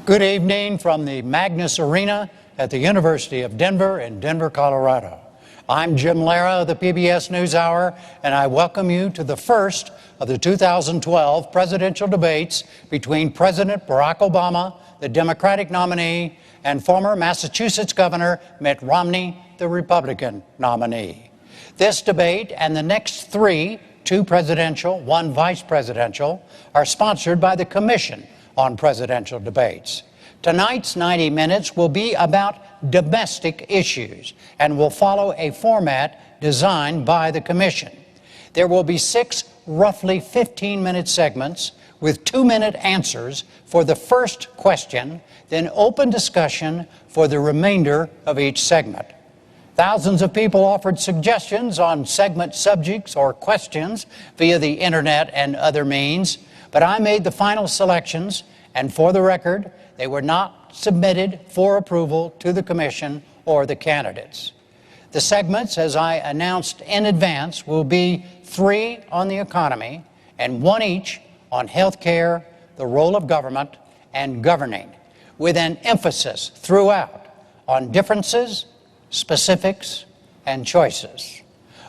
Good evening from the Magnus Arena at the University of Denver in Denver, Colorado. I'm Jim Lara of the PBS NewsHour, and I welcome you to the first of the 2012 presidential debates between President Barack Obama, the Democratic nominee, and former Massachusetts Governor Mitt Romney, the Republican nominee. This debate and the next three, two presidential, one vice presidential, are sponsored by the Commission on Presidential Debates. Tonight's 90 minutes will be about domestic issues and will follow a format designed by the Commission. There will be 6 roughly 15-minute segments with 2-minute answers for the first question, then open discussion for the remainder of each segment. Thousands of people offered suggestions on segment subjects or questions via the internet and other means, but I made the final selections, and for the record, they were not submitted for approval to the Commission or the candidates. The segments, as I announced in advance, will be 3 on the economy and 1 each on health care, the role of government, and governing, with an emphasis throughout on differences, specifics, and choices.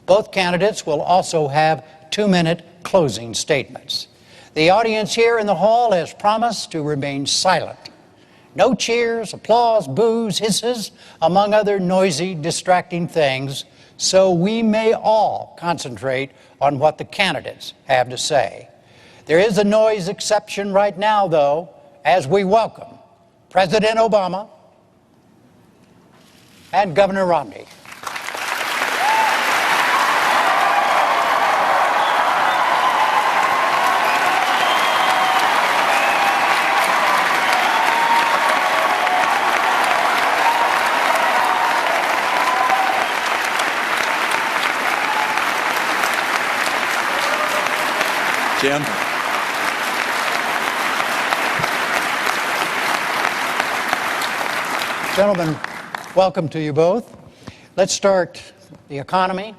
Both candidates will also have 2-minute closing statements. The audience here in the hall has promised to remain silent. No cheers, applause, boos, hisses, among other noisy, distracting things, so we may all concentrate on what the candidates have to say. There is a noise exception right now, though, as we welcome President Obama and Governor Romney. Jim. Gentlemen, welcome to you both. Let's start the economy,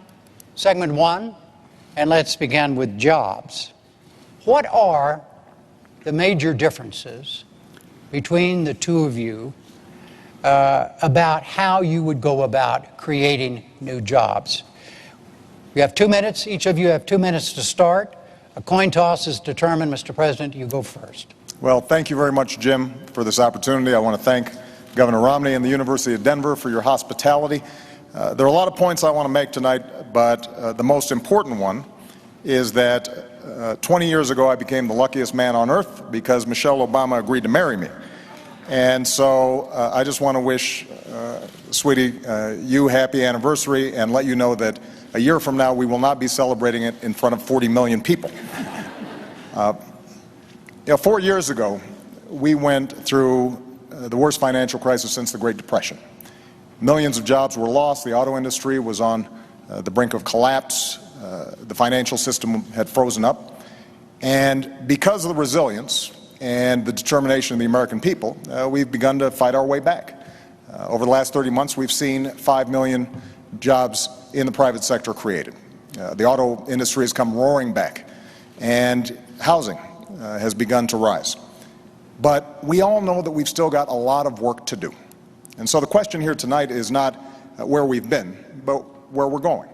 segment 1, and let's begin with jobs. What are the major differences between the two of you about how you would go about creating new jobs? You have 2 minutes. Each of you have 2 minutes to start. A coin toss is determined. Mr. President, you go first. Well, thank you very much, Jim, for this opportunity. I want to thank Governor Romney and the University of Denver for your hospitality. There are a lot of points I want to make tonight, but the most important one is that 20 years ago I became the luckiest man on earth because Michelle Obama agreed to marry me. And so I just want to wish, sweetie, you happy anniversary and let you know that a year from now we will not be celebrating it in front of 40 million people. 4 years ago, we went through the worst financial crisis since the Great Depression. Millions of jobs were lost. The auto industry was on the brink of collapse. The financial system had frozen up. And because of the resilience and the determination of the American people, we've begun to fight our way back. Over the last 30 months, we've seen 5 million jobs in the private sector created. The auto industry has come roaring back, and housing has begun to rise. But we all know that we've still got a lot of work to do. And so the question here tonight is not where we've been, but where we're going.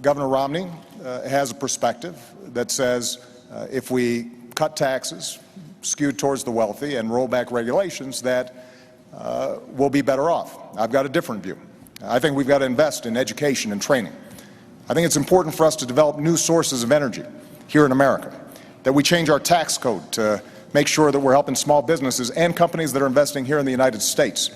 Governor Romney has a perspective that says if we cut taxes skewed towards the wealthy and roll back regulations, that we'll be better off. I've got a different view. I think we've got to invest in education and training. I think it's important for us to develop new sources of energy here in America, that we change our tax code to make sure that we're helping small businesses and companies that are investing here in the United States,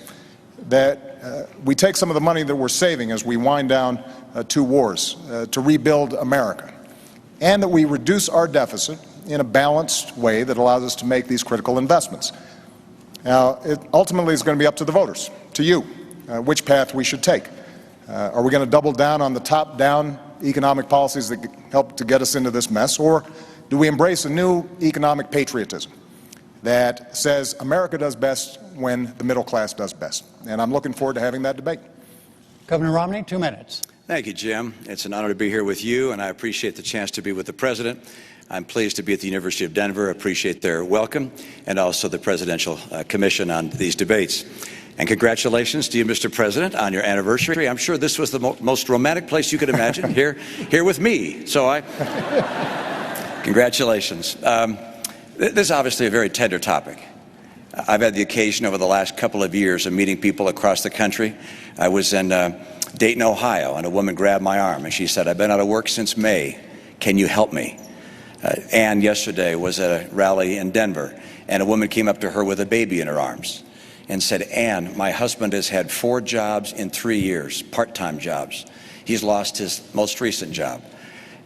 that we take some of the money that we're saving as we wind down 2 wars to rebuild America, and that we reduce our deficit in a balanced way that allows us to make these critical investments. Now, it ultimately is going to be up to the voters, to you, which path we should take. Are we going to double down on the top-down economic policies that help to get us into this mess, or do we embrace a new economic patriotism that says America does best when the middle class does best? And I'm looking forward to having that debate. Governor Romney, 2 minutes. Thank you, Jim. It's an honor to be here with you, and I appreciate the chance to be with the President. I'm pleased to be at the University of Denver, appreciate their welcome, and also the Presidential Commission on these debates. And congratulations to you, Mr. President, on your anniversary. I'm sure this was the most romantic place you could imagine, here with me. So congratulations. This is obviously a very tender topic. I've had the occasion over the last couple of years of meeting people across the country. I was in Dayton, Ohio, and a woman grabbed my arm and she said, "I've been out of work since May. Can you help me?" Ann yesterday was at a rally in Denver, and a woman came up to her with a baby in her arms and said, "Ann, my husband has had 4 jobs in 3 years, part-time jobs. He's lost his most recent job,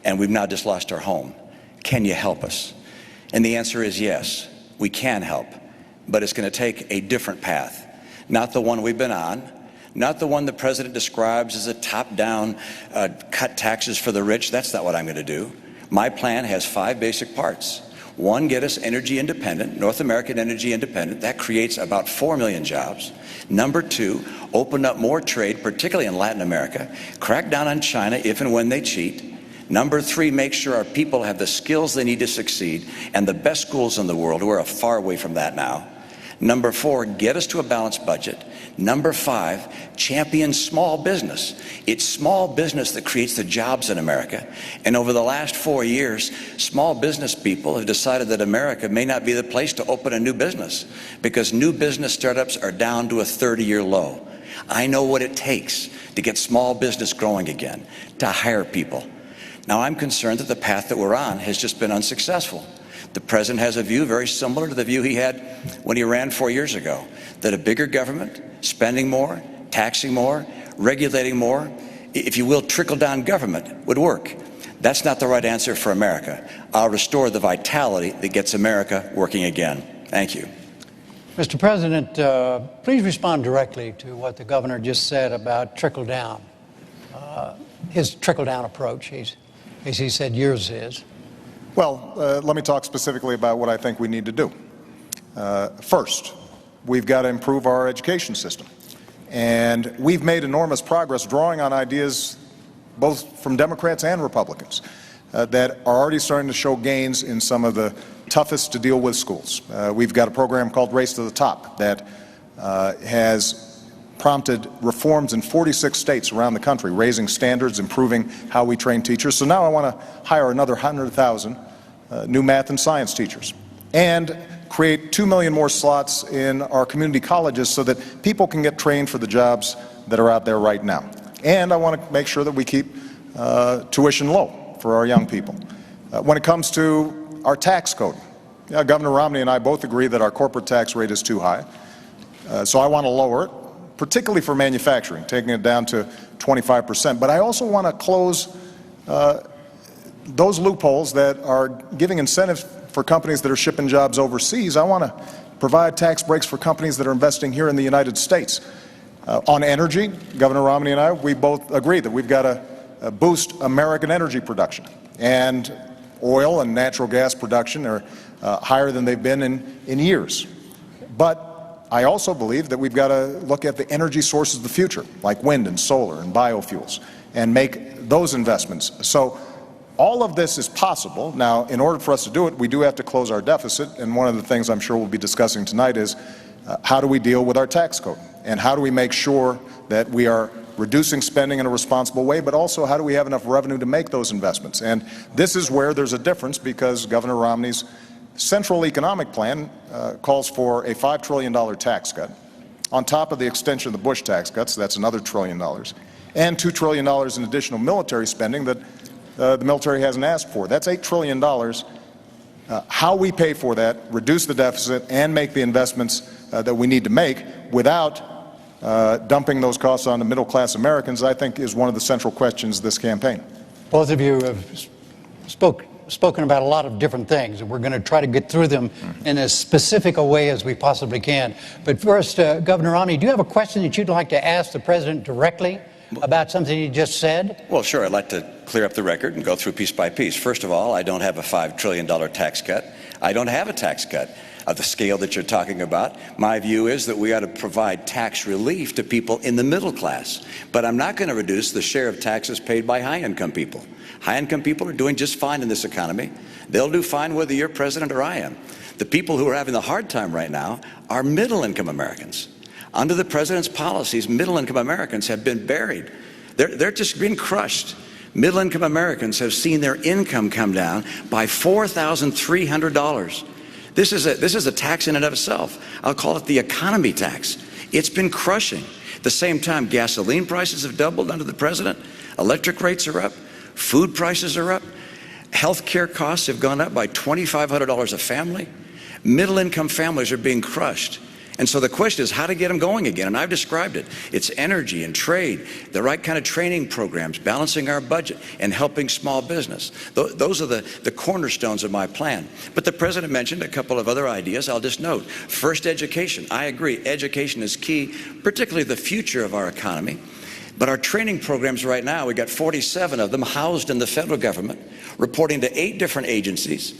and we've now just lost our home. Can you help us?" And the answer is yes, we can help, but it's going to take a different path, not the one we've been on, not the one the President describes as a top-down cut taxes for the rich. That's not what I'm going to do. My plan has 5 basic parts. 1, get us energy independent, North American energy independent. That creates about 4 million jobs. Number 2, open up more trade, particularly in Latin America. Crack down on China if and when they cheat. Number 3, make sure our people have the skills they need to succeed and the best schools in the world. We're far away from that now. Number 4, get us to a balanced budget. Number 5, champion small business. It's small business that creates the jobs in America. And over the last 4 years, small business people have decided that America may not be the place to open a new business because new business startups are down to a 30-year low. I know what it takes to get small business growing again, to hire people. Now, I'm concerned that the path that we're on has just been unsuccessful. The President has a view very similar to the view he had when he ran 4 years ago, that a bigger government, spending more, taxing more, regulating more, if you will, trickle-down government would work. That's not the right answer for America. I'll restore the vitality that gets America working again. Thank you. Mr. President, please respond directly to what the governor just said about trickle-down, his trickle-down approach, as he said yours is. Well, let me talk specifically about what I think we need to do. First, we've got to improve our education system. And we've made enormous progress drawing on ideas both from Democrats and Republicans that are already starting to show gains in some of the toughest to deal with schools. We've got a program called Race to the Top that has prompted reforms in 46 states around the country, raising standards, improving how we train teachers. So now I want to hire another 100,000 new math and science teachers and create 2 million more slots in our community colleges so that people can get trained for the jobs that are out there right now. And I want to make sure that we keep tuition low for our young people. When it comes to our tax code, Governor Romney and I both agree that our corporate tax rate is too high. So I want to lower it, particularly for manufacturing, taking it down to 25%. But I also want to close those loopholes that are giving incentives for companies that are shipping jobs overseas. I want to provide tax breaks for companies that are investing here in the United States. On energy, Governor Romney and I, we both agree that we've got to boost American energy production. And oil and natural gas production are higher than they've been in years. But I also believe that we've got to look at the energy sources of the future, like wind and solar and biofuels, and make those investments. So all of this is possible. Now, in order for us to do it, we do have to close our deficit, and one of the things I'm sure we'll be discussing tonight is how do we deal with our tax code, and how do we make sure that we are reducing spending in a responsible way, but also how do we have enough revenue to make those investments. And this is where there's a difference, because Governor Romney's Central Economic Plan calls for a $5 trillion tax cut. On top of the extension of the Bush tax cuts, that's another $1 trillion, and $2 trillion in additional military spending that the military hasn't asked for. That's $8 trillion. How we pay for that, reduce the deficit, and make the investments that we need to make without dumping those costs on the middle-class Americans, I think, is one of the central questions of this campaign. Both of you have spoken about a lot of different things, and we're going to try to get through them in as specific a way as we possibly can. But first, Governor Romney, do you have a question that you'd like to ask the President directly about something he just said? Well, sure. I'd like to clear up the record and go through piece by piece. First of all, I don't have a $5 trillion tax cut. I don't have a tax cut. of the scale that you're talking about. My view is that we ought to provide tax relief to people in the middle class. But I'm not going to reduce the share of taxes paid by high-income people. High-income people are doing just fine in this economy. They'll do fine whether you're president or I am. The people who are having the hard time right now are middle-income Americans. Under the president's policies, middle-income Americans have been buried. They're just being crushed. Middle-income Americans have seen their income come down by $4,300. This is a tax in and of itself. I'll call it the economy tax. It's been crushing. At the same time, gasoline prices have doubled under the president. Electric rates are up. Food prices are up. Health care costs have gone up by $2,500 a family. Middle-income families are being crushed. And so the question is how to get them going again. And I've described it. It's energy and trade, the right kind of training programs, balancing our budget, and helping small business. Those are the cornerstones of my plan. But the president mentioned a couple of other ideas. I'll just note. First, education. I agree. Education is key, particularly the future of our economy. But our training programs right now, we've got 47 of them housed in the federal government, reporting to 8 different agencies.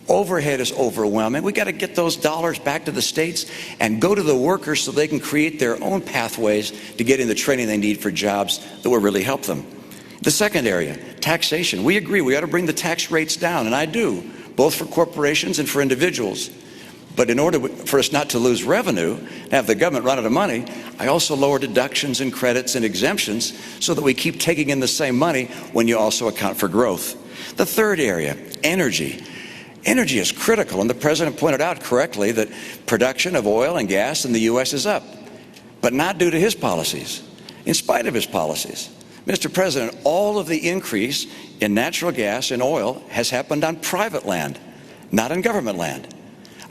Overhead is overwhelming. We got to get those dollars back to the states and go to the workers so they can create their own pathways to getting the training they need for jobs that will really help them. The second area, taxation. We agree we ought to bring the tax rates down, and I do, both for corporations and for individuals. But in order for us not to lose revenue, to have the government run out of money, I also lower deductions and credits and exemptions so that we keep taking in the same money when you also account for growth. The third area, energy. Energy is critical, and the president pointed out correctly that production of oil and gas in the U.S. is up, but not due to his policies, in spite of his policies. Mr. President, all of the increase in natural gas and oil has happened on private land, not on government land.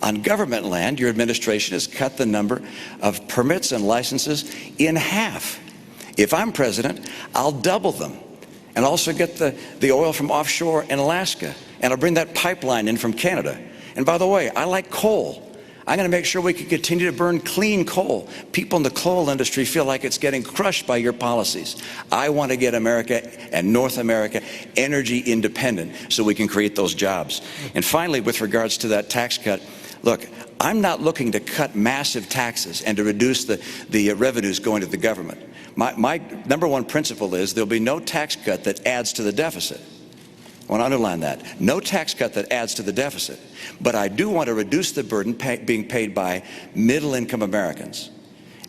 On government land, your administration has cut the number of permits and licenses in half. If I'm president, I'll double them and also get the oil from offshore in Alaska. And I'll bring that pipeline in from Canada. And by the way, I like coal. I'm going to make sure we can continue to burn clean coal. People in the coal industry feel like it's getting crushed by your policies. I want to get America and North America energy independent so we can create those jobs. And finally, with regards to that tax cut, look, I'm not looking to cut massive taxes and to reduce the revenues going to the government. My number one principle is there'll be no tax cut that adds to the deficit. I want to underline that. No tax cut that adds to the deficit. But I do want to reduce the burden being paid by middle-income Americans.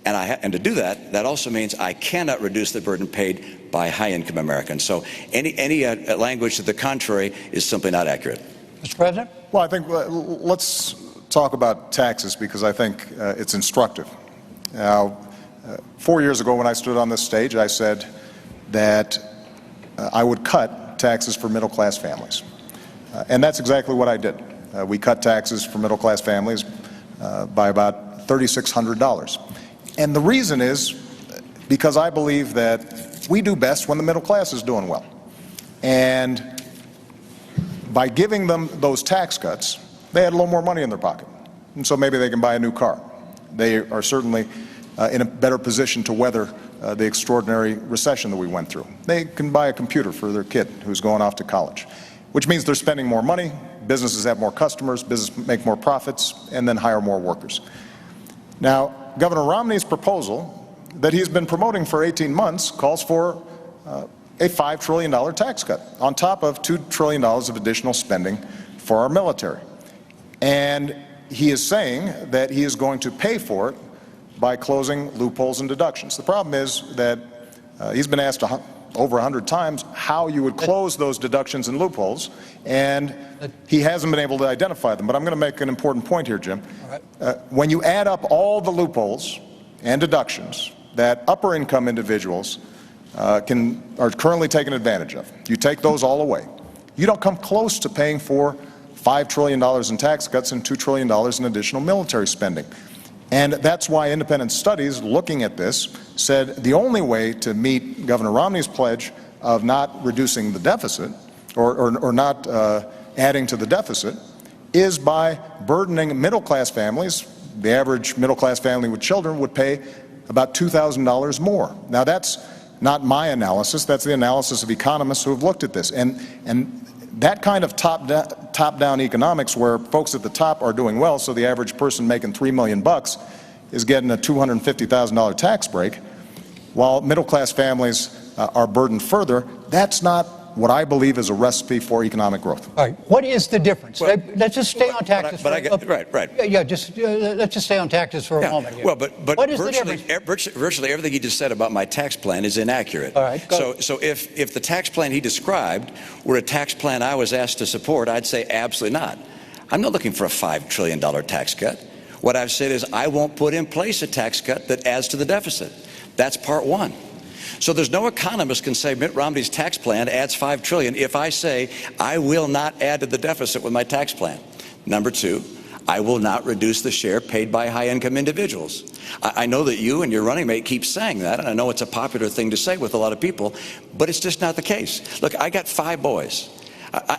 And to do that, that also means I cannot reduce the burden paid by high-income Americans. So any language to the contrary is simply not accurate. Mr. President? Well, I think let's talk about taxes because I think it's instructive. Now, 4 years ago when I stood on this stage, I said that I would cut taxes for middle-class families. And that's exactly what I did. We cut taxes for middle-class families by about $3,600. And the reason is because I believe that we do best when the middle class is doing well. And by giving them those tax cuts, they had a little more money in their pocket. And so maybe they can buy a new car. They are certainly in a better position to weather the extraordinary recession that we went through. They can buy a computer for their kid who's going off to college, which means they're spending more money, businesses have more customers, businesses make more profits, and then hire more workers. Now, Governor Romney's proposal that he's been promoting for 18 months calls for a $5 trillion tax cut on top of $2 trillion of additional spending for our military. And he is saying that he is going to pay for it by closing loopholes and deductions. The problem is that he's been asked over 100 times how you would close those deductions and loopholes, and he hasn't been able to identify them. But I'm going to make an important point here, Jim. When you add up all the loopholes and deductions that upper income individuals are currently taking advantage of, you take those all away, you don't come close to paying for $5 trillion in tax cuts and $2 trillion in additional military spending. And that's why independent studies looking at this said the only way to meet Governor Romney's pledge of not reducing the deficit or not adding to the deficit is by burdening middle-class families. The average middle-class family with children would pay about $2,000 more. Now, that's not my analysis. That's the analysis of economists who have looked at this. And that kind of top-down economics where folks at the top are doing well, so the average person making $3 million is getting a $250,000 tax break, while middle-class families are burdened further, that's not what I believe is a recipe for economic growth. All right. What is the difference? Well, let's just stay on taxes. Right. Yeah, just let's just stay on taxes for a moment here. Well, but what is the difference? Virtually everything he just said about my tax plan is inaccurate. All right. So if the tax plan he described were a tax plan I was asked to support, I'd say absolutely not. I'm not looking for a $5 trillion tax cut. What I've said is I won't put in place a tax cut that adds to the deficit. That's part one. So there's no economist can say Mitt Romney's tax plan adds $5 trillion if I say I will not add to the deficit with my tax plan. Number two, I will not reduce the share paid by high-income individuals. I know that you and your running mate keep saying that, and I know it's a popular thing to say with a lot of people, but it's just not the case. Look, I got 5 boys.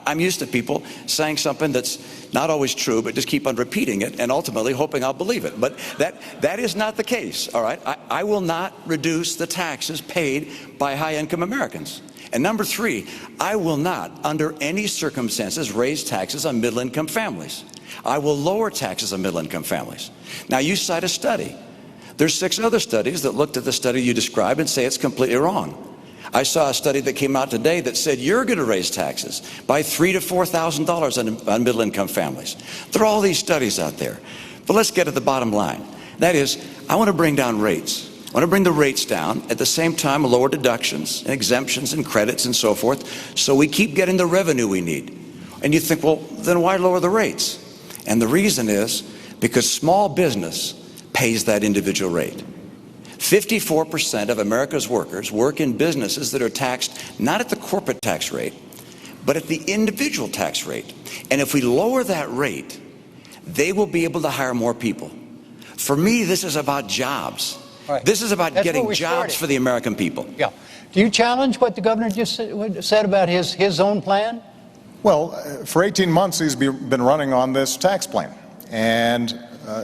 I'm used to people saying something that's not always true, but just keep on repeating it and ultimately hoping I'll believe it. But that is not the case, all right? I will not reduce the taxes paid by high-income Americans. And number 3, I will not, under any circumstances, raise taxes on middle-income families. I will lower taxes on middle-income families. Now, you cite a study. There's 6 other studies that looked at the study you described and say it's completely wrong. I saw a study that came out today that said you're going to raise taxes by $3,000 to $4,000 on middle-income families. There are all these studies out there. But let's get to the bottom line. That is, I want to bring down rates. I want to bring the rates down, at the same time lower deductions and exemptions and credits and so forth, so we keep getting the revenue we need. And you think, well, then why lower the rates? And the reason is because small business pays that individual rate. 54% of America's workers work in businesses that are taxed not at the corporate tax rate, but at the individual tax rate. And if we lower that rate, they will be able to hire more people. For me, this is about jobs. Right. This is about getting jobs for the American people. Yeah. Do you challenge what the governor just said about his own plan? Well, for 18 months, he's been running on this tax plan. And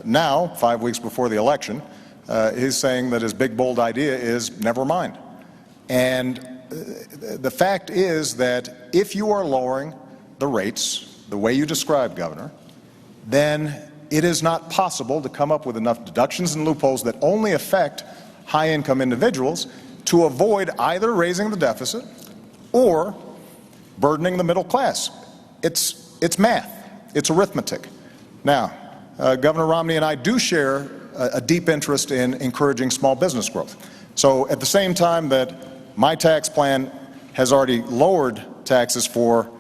now, 5 weeks before the election, he's saying that his big, bold idea is never mind. And the fact is that if you are lowering the rates the way you described, Governor, then it is not possible to come up with enough deductions and loopholes that only affect high-income individuals to avoid either raising the deficit or burdening the middle class. It's math. It's arithmetic. Now, Governor Romney and I do share a deep interest in encouraging small business growth. So at the same time that my tax plan has already lowered taxes for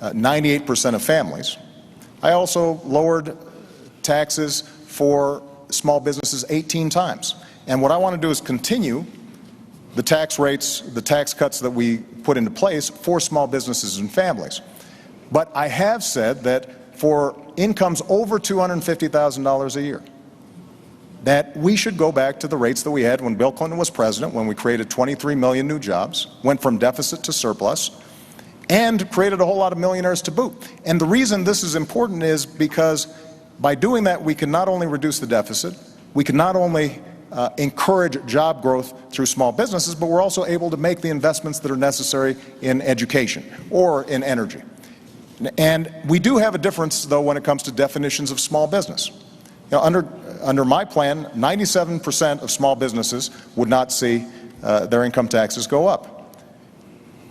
98% of families, I also lowered taxes for small businesses 18 times. And what I want to do is continue the tax rates, the tax cuts that we put into place for small businesses and families. But I have said that for incomes over $250,000 a year, that we should go back to the rates that we had when Bill Clinton was president, when we created 23 million new jobs, went from deficit to surplus, and created a whole lot of millionaires to boot. And the reason this is important is because by doing that, we can not only reduce the deficit, we can not only encourage job growth through small businesses, but we're also able to make the investments that are necessary in education or in energy. And we do have a difference, though, when it comes to definitions of small business. You know, under my plan, 97% of small businesses would not see their income taxes go up.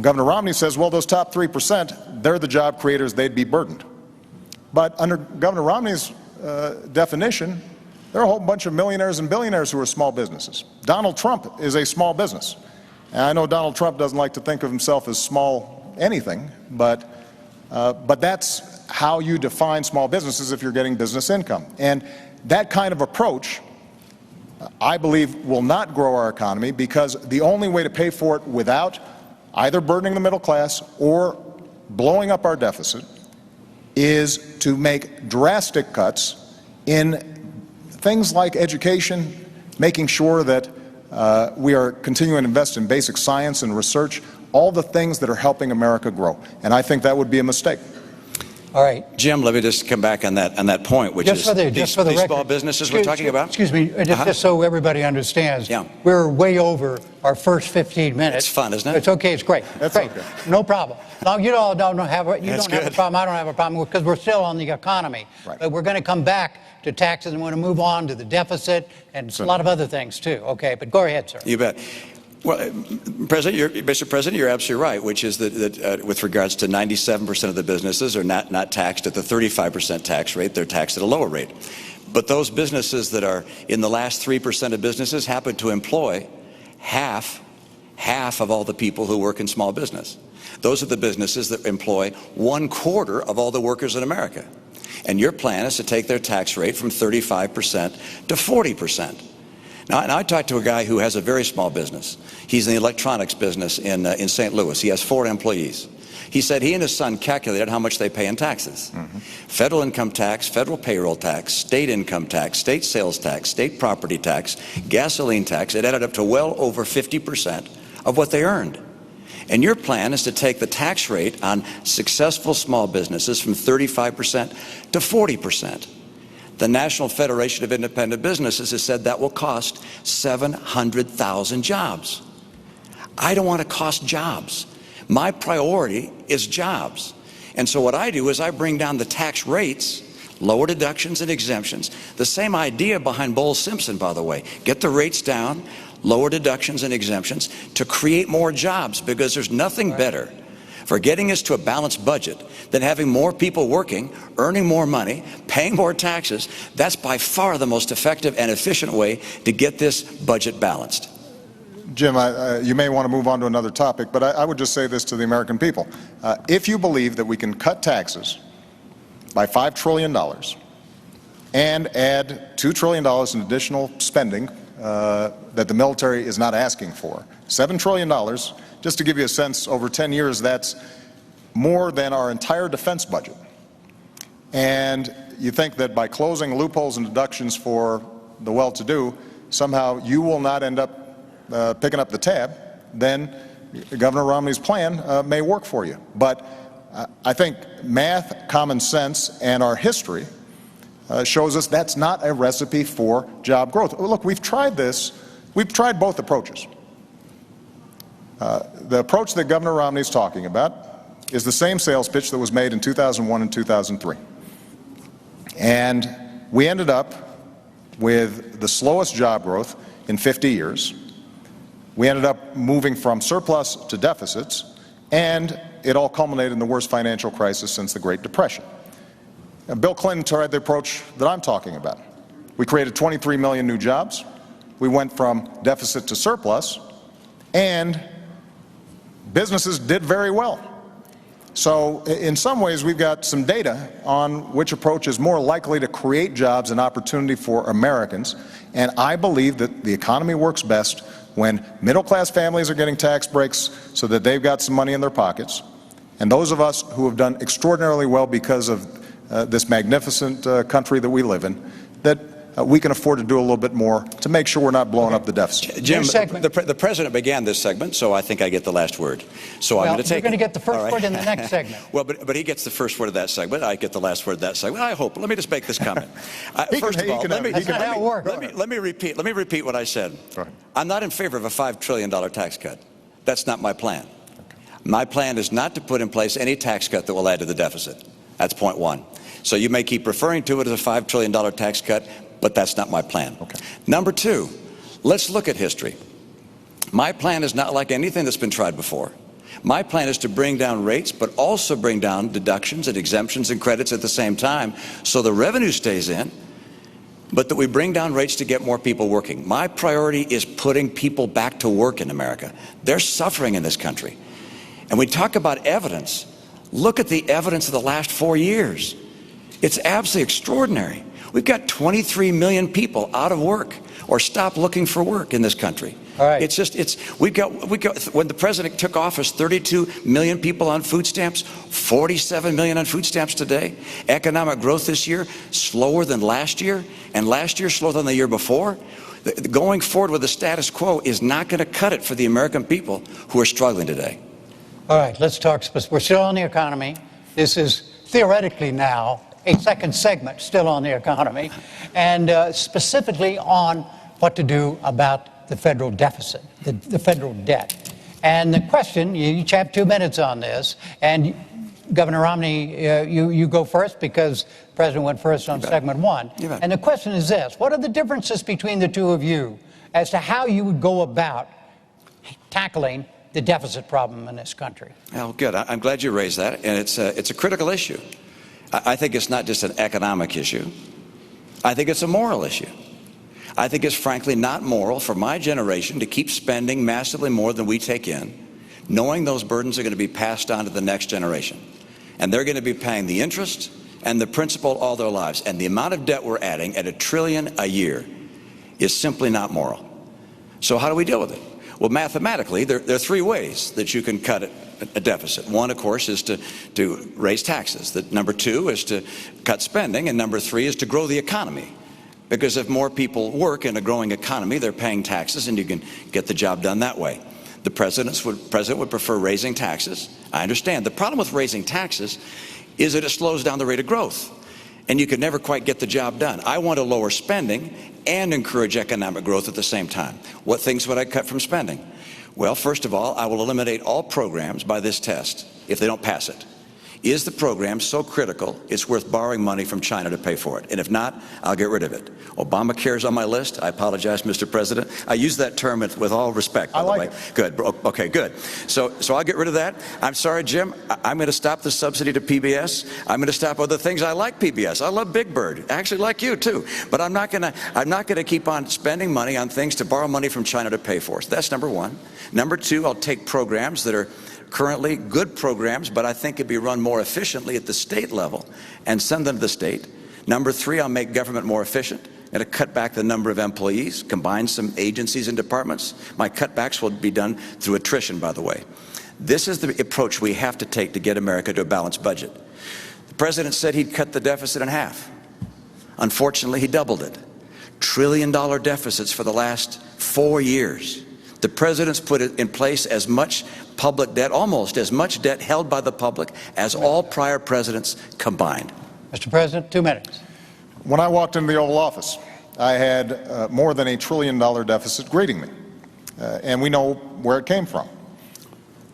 Governor Romney says, well, those top 3%, they're the job creators, they'd be burdened. But under Governor Romney's definition, there are a whole bunch of millionaires and billionaires who are small businesses. Donald Trump is a small business. And I know Donald Trump doesn't like to think of himself as small anything, but that's how you define small businesses if you're getting business income. And that kind of approach, I believe, will not grow our economy, because the only way to pay for it without either burdening the middle class or blowing up our deficit is to make drastic cuts in things like education, making sure that we are continuing to invest in basic science and research, all the things that are helping America grow. And I think that would be a mistake. All right. Jim, let me just come back on that point, which Just is for the these record, small businesses we're talking about. Excuse me, just so everybody understands. Yeah. We're way over our first 15 minutes. It's fun, isn't it? It's okay. It's great. That's great. okay. No problem. No, you don't have a That's good. problem. I don't have a problem because we're still on the economy. Right. But we're going to come back to taxes and we're going to move on to the deficit and a lot of other things too. Okay, but go ahead, sir. You bet. Well, Mr. President, you're absolutely right, which is that with regards to 97% of the businesses are not taxed at the 35% tax rate. They're taxed at a lower rate. But those businesses that are in the last 3% of businesses happen to employ half of all the people who work in small business. Those are the businesses that employ 1/4 of all the workers in America. And your plan is to take their tax rate from 35% to 40%. Now, and I talked to a guy who has a very small business. He's in the electronics business in St. Louis. He has 4 employees. He said he and his son calculated how much they pay in taxes. Federal income tax, federal payroll tax, state income tax, state sales tax, state property tax, gasoline tax. It added up to well over 50% of what they earned. And your plan is to take the tax rate on successful small businesses from 35% to 40%. The National Federation of Independent Businesses has said that will cost 700,000 jobs. I don't want to cost jobs. My priority is jobs. And so what I do is I bring down the tax rates, lower deductions and exemptions. The same idea behind Bowles-Simpson, by the way. Get the rates down, lower deductions and exemptions to create more jobs, because there's nothing better for getting us to a balanced budget than having more people working, earning more money, paying more taxes. That's by far the most effective and efficient way to get this budget balanced. Jim, you may want to move on to another topic, but I would just say this to the American people. If you believe that we can cut taxes by $5 trillion and add $2 trillion in additional spending that the military is not asking for, $7 trillion, just to give you a sense, over 10 years, that's more than our entire defense budget. And you think that by closing loopholes and deductions for the well-to-do, somehow you will not end up picking up the tab, then Governor Romney's plan may work for you. But I think math, common sense, and our history shows us that's not a recipe for job growth. Look, we've tried this. We've tried both approaches. The approach that Governor Romney is talking about is the same sales pitch that was made in 2001 and 2003. And we ended up with the slowest job growth in 50 years. We ended up moving from surplus to deficits, and it all culminated in the worst financial crisis since the Great Depression. And Bill Clinton tried the approach that I'm talking about. We created 23 million new jobs. We went from deficit to surplus, and businesses did very well. So in some ways, we've got some data on which approach is more likely to create jobs and opportunity for Americans. And I believe that the economy works best when middle-class families are getting tax breaks so that they've got some money in their pockets. And those of us who have done extraordinarily well because of this magnificent country that we live in, that we can afford to do a little bit more to make sure we're not blowing up the deficit. Jim, the president began this segment, so I think I get the last word. So I'm going to take it. You're going to get the first word in the next segment. Well, but he gets the first word of that segment. I get the last word of that segment. I hope. Let me just make this comment. First of all, let me repeat what I said. I'm not in favor of a $5 trillion tax cut. That's not my plan. My plan is not to put in place any tax cut that will add to the deficit. That's point one. So you may keep referring to it as a $5 trillion tax cut, but that's not my plan. Number two, let's look at history. My plan is not like anything that's been tried before. My plan is to bring down rates, but also bring down deductions and exemptions and credits at the same time, so the revenue stays in, but that we bring down rates to get more people working. My priority is putting people back to work in America. They're suffering in this country. And we talk about evidence. Look at the evidence of the last 4 years. It's absolutely extraordinary. We've got 23 million people out of work or stop looking for work in this country. All right. We've got, when the president took office, 32 million people on food stamps, 47 million on food stamps today. Economic growth this year, slower than last year, and last year slower than the year before. Going forward with the status quo is not going to cut it for the American people who are struggling today. All right, let's talk. We're still on the economy. This is theoretically now a second segment still on the economy, and specifically on what to do about the federal deficit, the federal debt. And the question, you each have 2 minutes on this, and Governor Romney, you go first because the President went first on segment one. And the question is this: what are the differences between the two of you as to how you would go about tackling the deficit problem in this country? Well, good. I'm glad you raised that, and it's a critical issue. I think it's not just an economic issue. I think it's a moral issue. I think it's frankly not moral for my generation to keep spending massively more than we take in, knowing those burdens are going to be passed on to the next generation. And they're going to be paying the interest and the principal all their lives. And the amount of debt we're adding at $1 trillion a year is simply not moral. So how do we deal with it? Well, mathematically, there are 3 ways that you can cut a deficit. One, of course, is to raise taxes. Number 2 is to cut spending. And number 3 is to grow the economy. Because if more people work in a growing economy, they're paying taxes, and you can get the job done that way. The president would prefer raising taxes. I understand. The problem with raising taxes is that it slows down the rate of growth, and you can never quite get the job done. I want to lower spending and encourage economic growth at the same time. What things would I cut from spending? Well, first of all, I will eliminate all programs by this test if they don't pass it. Is the program so critical it's worth borrowing money from China to pay for it? And if not, I'll get rid of it. Obamacare is on my list. I apologize, Mr. President. I use that term with all respect, by the way. Good. Okay, good. So I'll get rid of that. I'm sorry, Jim. I'm going to stop the subsidy to PBS. I'm going to stop other things. I like PBS. I love Big Bird. I actually like you too. But I'm not going to keep on spending money on things to borrow money from China to pay for. So that's number 1. Number 2, I'll take programs that are currently good programs, but I think could be run more efficiently at the state level and send them to the state. Number 3, I'll make government more efficient and to cut back the number of employees, combine some agencies and departments. My cutbacks will be done through attrition, by the way. This is the approach we have to take to get America to a balanced budget. The president said he'd cut the deficit in half. Unfortunately, he doubled it. $1 trillion deficits for the last 4 years. The president's put in place as much public debt, almost as much debt held by the public as all prior presidents combined. Mr. President, 2 minutes. When I walked into the Oval Office, I had more than $1 trillion deficit greeting me. And we know where it came from.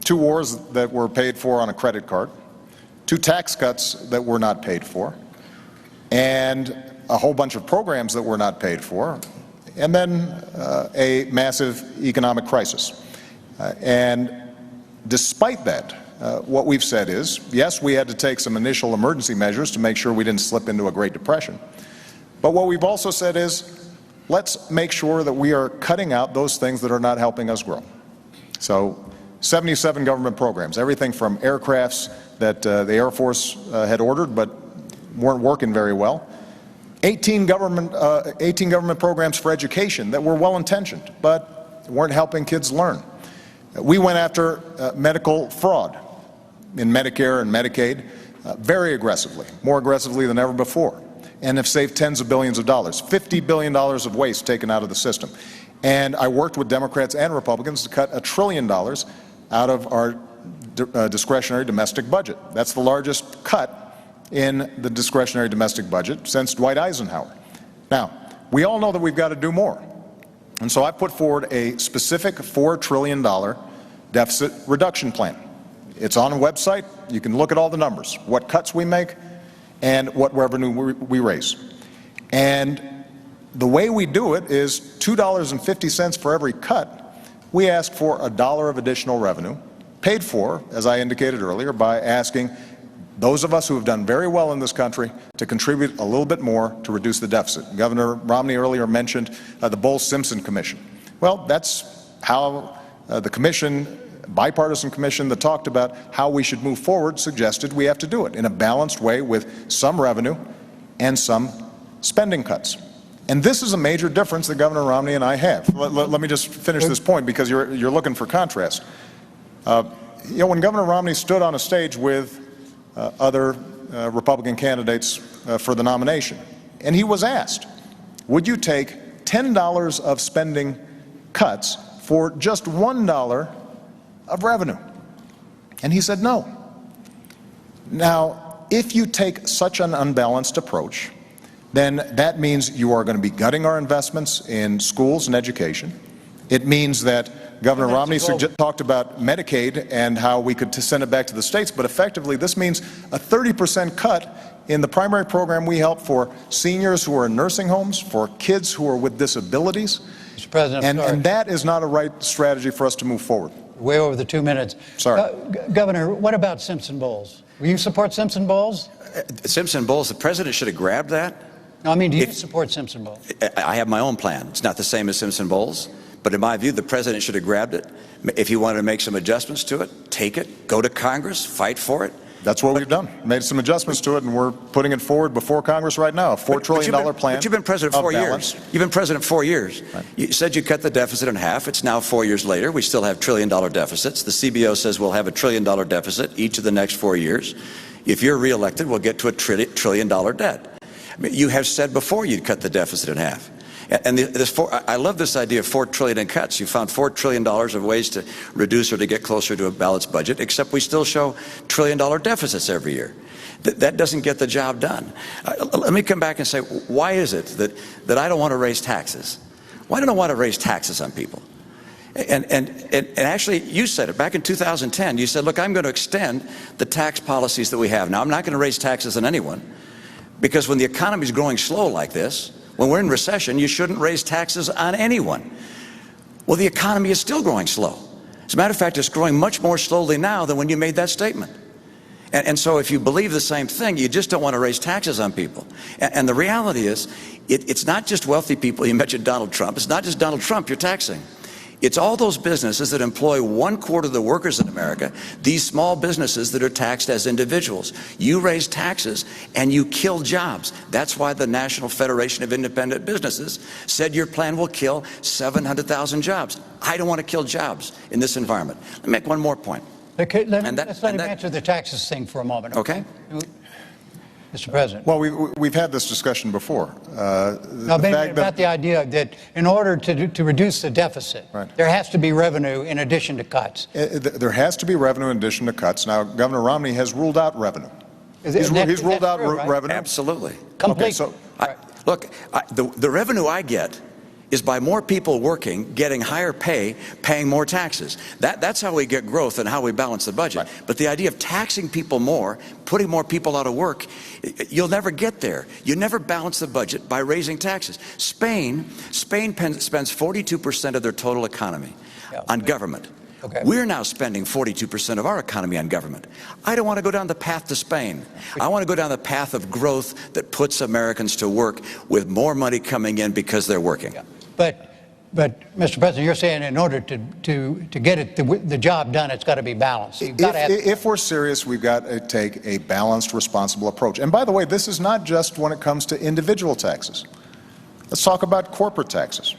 2 wars that were paid for on a credit card, 2 tax cuts that were not paid for, and a whole bunch of programs that were not paid for, and then a massive economic crisis. And despite that, what we've said is, yes, we had to take some initial emergency measures to make sure we didn't slip into a Great Depression. But what we've also said is, let's make sure that we are cutting out those things that are not helping us grow. So 77 government programs, everything from aircrafts that the Air Force had ordered but weren't working very well. 18 government programs for education that were well-intentioned but weren't helping kids learn. We went after medical fraud in Medicare and Medicaid very aggressively, more aggressively than ever before, and have saved tens of billions of dollars, $50 billion of waste taken out of the system. And I worked with Democrats and Republicans to cut $1 trillion out of our discretionary domestic budget. That's the largest cut in the discretionary domestic budget since Dwight Eisenhower. Now, we all know that we've got to do more. And so I put forward a specific $4 trillion deficit reduction plan. It's on a website. You can look at all the numbers, what cuts we make and what revenue we raise. And the way we do it is $2.50 for every cut. We ask for $1 of additional revenue, paid for, as I indicated earlier, by asking those of us who have done very well in this country to contribute a little bit more to reduce the deficit. Governor Romney earlier mentioned the Bowles-Simpson Commission. Well, that's how the commission, bipartisan commission that talked about how we should move forward, suggested we have to do it in a balanced way with some revenue and some spending cuts. And this is a major difference that Governor Romney and I have. Let me just finish this point because you're looking for contrast. When Governor Romney stood on a stage with other Republican candidates for the nomination, and he was asked, would you take $10 of spending cuts for just $1 of revenue? And he said no. Now, if you take such an unbalanced approach, then that means you are going to be gutting our investments in schools and education. It means that Governor Romney talked about Medicaid and how we could send it back to the states, but effectively this means a 30% cut in the primary program we help for seniors who are in nursing homes, for kids who are with disabilities. Mr. President, and that is not a right strategy for us to move forward. Way over the 2 minutes. Sorry. Governor, what about Simpson Bowles? Will you support Simpson Bowles? Simpson Bowles, the president should have grabbed that. No, I mean, do you support Simpson Bowles? I have my own plan. It's not the same as Simpson Bowles, but in my view, the president should have grabbed it. If he wanted to make some adjustments to it, take it, go to Congress, fight for it. That's what we've done. Made some adjustments to it, and we're putting it forward before Congress right now. A $4 trillion plan. But you've been president 4 years. You've been president 4 years. Right. You said you cut the deficit in half. It's now 4 years later. We still have trillion-dollar deficits. The CBO says we'll have a trillion-dollar deficit each of the next 4 years. If you're reelected, we'll get to a trillion-dollar debt. I mean, you have said before you'd cut the deficit in half. And I love this idea of $4 trillion in cuts. You found $4 trillion of ways to reduce or to get closer to a balanced budget, except we still show trillion-dollar deficits every year. That doesn't get the job done. Let me come back and say, why is it that I don't want to raise taxes? Why don't I want to raise taxes on people? And actually, you said it back in 2010. You said, look, I'm going to extend the tax policies that we have. Now, I'm not going to raise taxes on anyone, because when the economy is growing slow like this, when we're in recession, you shouldn't raise taxes on anyone. Well, the economy is still growing slow. As a matter of fact, it's growing much more slowly now than when you made that statement. And so if you believe the same thing, you just don't want to raise taxes on people. And the reality is, it's not just wealthy people. You mentioned Donald Trump. It's not just Donald Trump you're taxing. It's all those businesses that employ 1/4 of the workers in America, these small businesses that are taxed as individuals. You raise taxes and you kill jobs. That's why the National Federation of Independent Businesses said your plan will kill 700,000 jobs. I don't want to kill jobs in this environment. Let me make one more point. Okay, let's let him answer the taxes thing for a moment. Okay. Mr. President. Well, we've had this discussion before. About the idea that in order to reduce the deficit, right, there has to be revenue in addition to cuts. There has to be revenue in addition to cuts. Now, Governor Romney has ruled out revenue. He's ruled out revenue. Absolutely. Complete. Okay, so, look, the revenue I get is by more people working, getting higher pay, paying more taxes. That's how we get growth and how we balance the budget. Right. But the idea of taxing people more, putting more people out of work, you'll never get there. You never balance the budget by raising taxes. Spain spends 42% of their total economy on government. Okay. We're now spending 42% of our economy on government. I don't want to go down the path to Spain. I want to go down the path of growth that puts Americans to work with more money coming in because they're working. Yeah. But, Mr. President, you're saying in order to get the job done, it's got to be balanced. If we're serious, we've got to take a balanced, responsible approach. And by the way, this is not just when it comes to individual taxes. Let's talk about corporate taxes.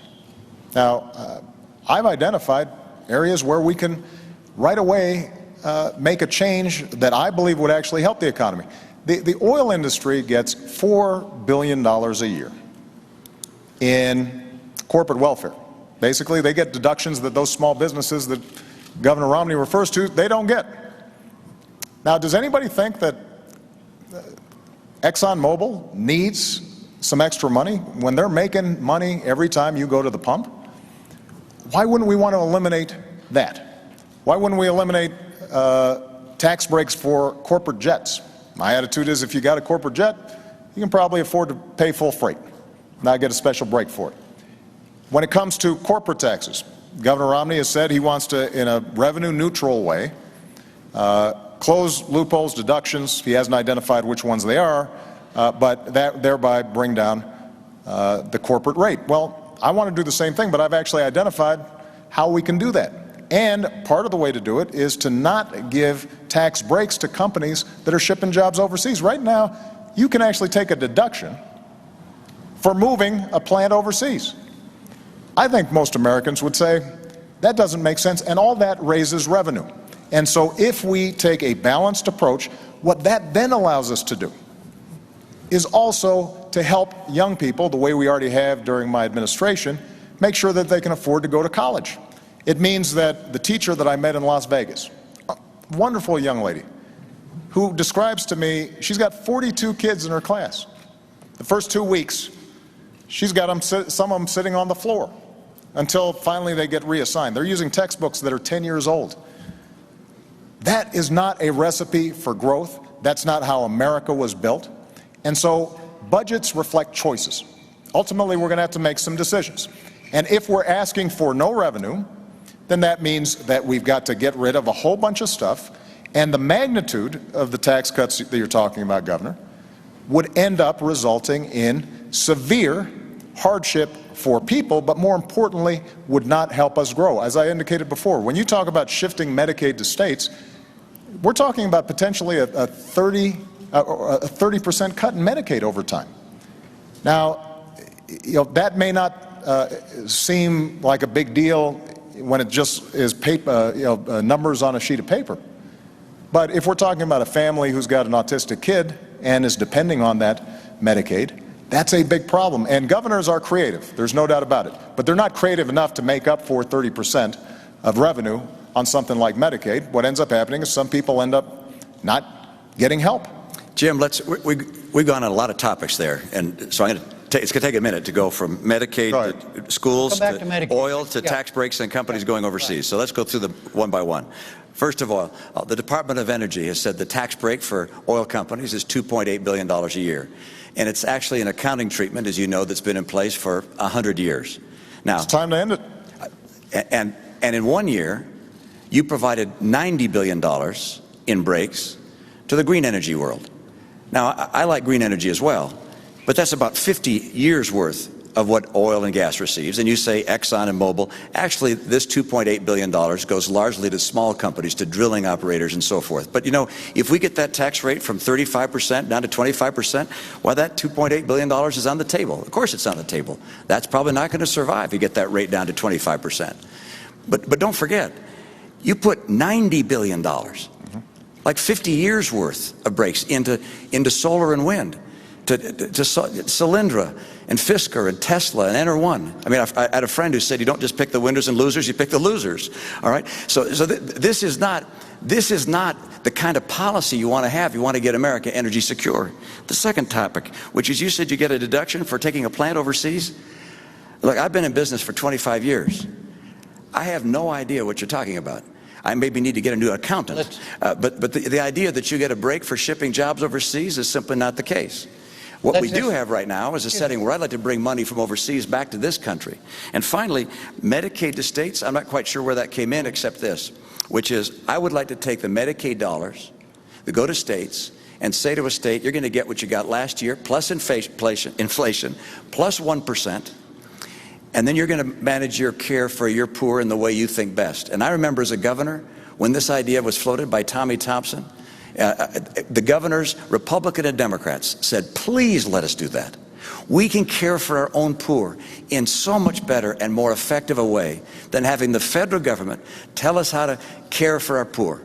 Now, I've identified areas where we can right away make a change that I believe would actually help the economy. The oil industry gets $4 billion a year in corporate welfare. Basically, they get deductions that those small businesses that Governor Romney refers to, they don't get. Now, does anybody think that ExxonMobil needs some extra money when they're making money every time you go to the pump? Why wouldn't we want to eliminate that? Why wouldn't we eliminate tax breaks for corporate jets? My attitude is if you got a corporate jet, you can probably afford to pay full freight, not get a special break for it. When it comes to corporate taxes, Governor Romney has said he wants to, in a revenue-neutral way, close loopholes, deductions. He hasn't identified which ones they are, but thereby bring down the corporate rate. Well, I want to do the same thing, but I've actually identified how we can do that. And part of the way to do it is to not give tax breaks to companies that are shipping jobs overseas. Right now, you can actually take a deduction for moving a plant overseas. I think most Americans would say that doesn't make sense, and all that raises revenue. And so if we take a balanced approach, what that then allows us to do is also to help young people, the way we already have during my administration, make sure that they can afford to go to college. It means that the teacher that I met in Las Vegas, a wonderful young lady, who describes to me she's got 42 kids in her class. The first 2 weeks, she's got them, some of them sitting on the floor until finally they get reassigned. They're using textbooks that are 10 years old. That is not a recipe for growth. That's not how America was built. And so budgets reflect choices. Ultimately, we're going to have to make some decisions. And if we're asking for no revenue, then that means that we've got to get rid of a whole bunch of stuff. And the magnitude of the tax cuts that you're talking about, Governor, would end up resulting in severe hardship for people, but more importantly, would not help us grow. As I indicated before, when you talk about shifting Medicaid to states, we're talking about potentially a 30% cut in Medicaid over time. Now, that may not seem like a big deal when it just is paper, numbers on a sheet of paper. But if we're talking about a family who's got an autistic kid and is depending on that Medicaid, that's a big problem. And governors are creative, there's no doubt about it. But they're not creative enough to make up for 30% of revenue on something like Medicaid. What ends up happening is some people end up not getting help. Jim, we've gone on a lot of topics there, and so it's going to take a minute to go from Medicaid to schools to oil to tax breaks and companies going overseas. So let's go through them one by one. First of all, the Department of Energy has said the tax break for oil companies is $2.8 billion a year. And it's actually an accounting treatment, as you know, that's been in place for 100 years. Now, it's time to end it. And in 1 year, you provided $90 billion in breaks to the green energy world. Now, I like green energy as well, but that's about 50 years worth of what oil and gas receives. And you say Exxon and Mobil. Actually, this $2.8 billion goes largely to small companies, to drilling operators and so forth. But, if we get that tax rate from 35% down to 25%, why, that $2.8 billion is on the table. Of course it's on the table. That's probably not going to survive if you get that rate down to 25%. But don't forget, you put $90 billion, like 50 years worth of breaks into solar and wind, to Solyndra and Fisker and Tesla and Enter1. I mean, I had a friend who said you don't just pick the winners and losers, you pick the losers. All right. So this is not the kind of policy you want to have. You want to get America energy secure. The second topic, which is, you said you get a deduction for taking a plant overseas. Look, I've been in business for 25 years. I have no idea what you're talking about. I maybe need to get a new accountant. But the idea that you get a break for shipping jobs overseas is simply not the case. What we do have right now is a setting where I'd like to bring money from overseas back to this country. And finally, Medicaid to states, I'm not quite sure where that came in except this, which is, I would like to take the Medicaid dollars that go to states and say to a state, you're going to get what you got last year, plus inflation, plus 1%, and then you're going to manage your care for your poor in the way you think best. And I remember as a governor, when this idea was floated by Tommy Thompson, the governors, Republican and Democrats, said, please let us do that. We can care for our own poor in so much better and more effective a way than having the federal government tell us how to care for our poor.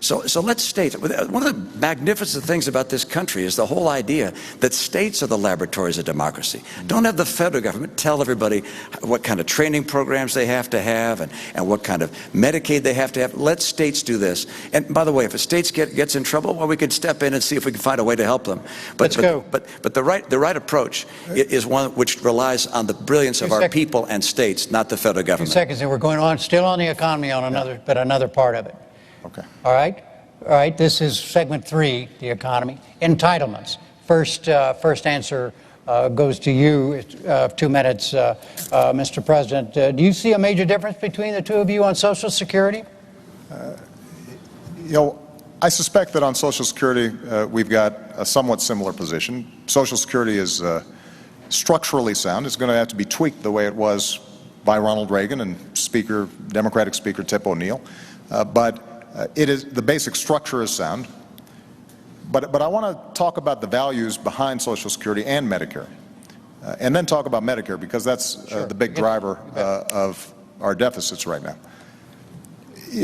So let's state, one of the magnificent things about this country is the whole idea that states are the laboratories of democracy. Don't have the federal government tell everybody what kind of training programs they have to have and what kind of Medicaid they have to have. Let states do this. And by the way, if a state gets in trouble, well, we could step in and see if we can find a way to help them. But the right approach is one which relies on the brilliance of our people and states, not the federal government. 2 seconds, and we're going on still on the economy on another part of it. Okay. All right. This is segment 3, the economy. Entitlements. First answer goes to you. 2 minutes, Mr. President. Do you see a major difference between the two of you on Social Security? I suspect that on Social Security we've got a somewhat similar position. Social Security is structurally sound. It's going to have to be tweaked the way it was by Ronald Reagan and Democratic Speaker Tip O'Neill. But the basic structure is sound. But I want to talk about the values behind Social Security and Medicare, and then talk about Medicare, because that's the big driver of our deficits right now.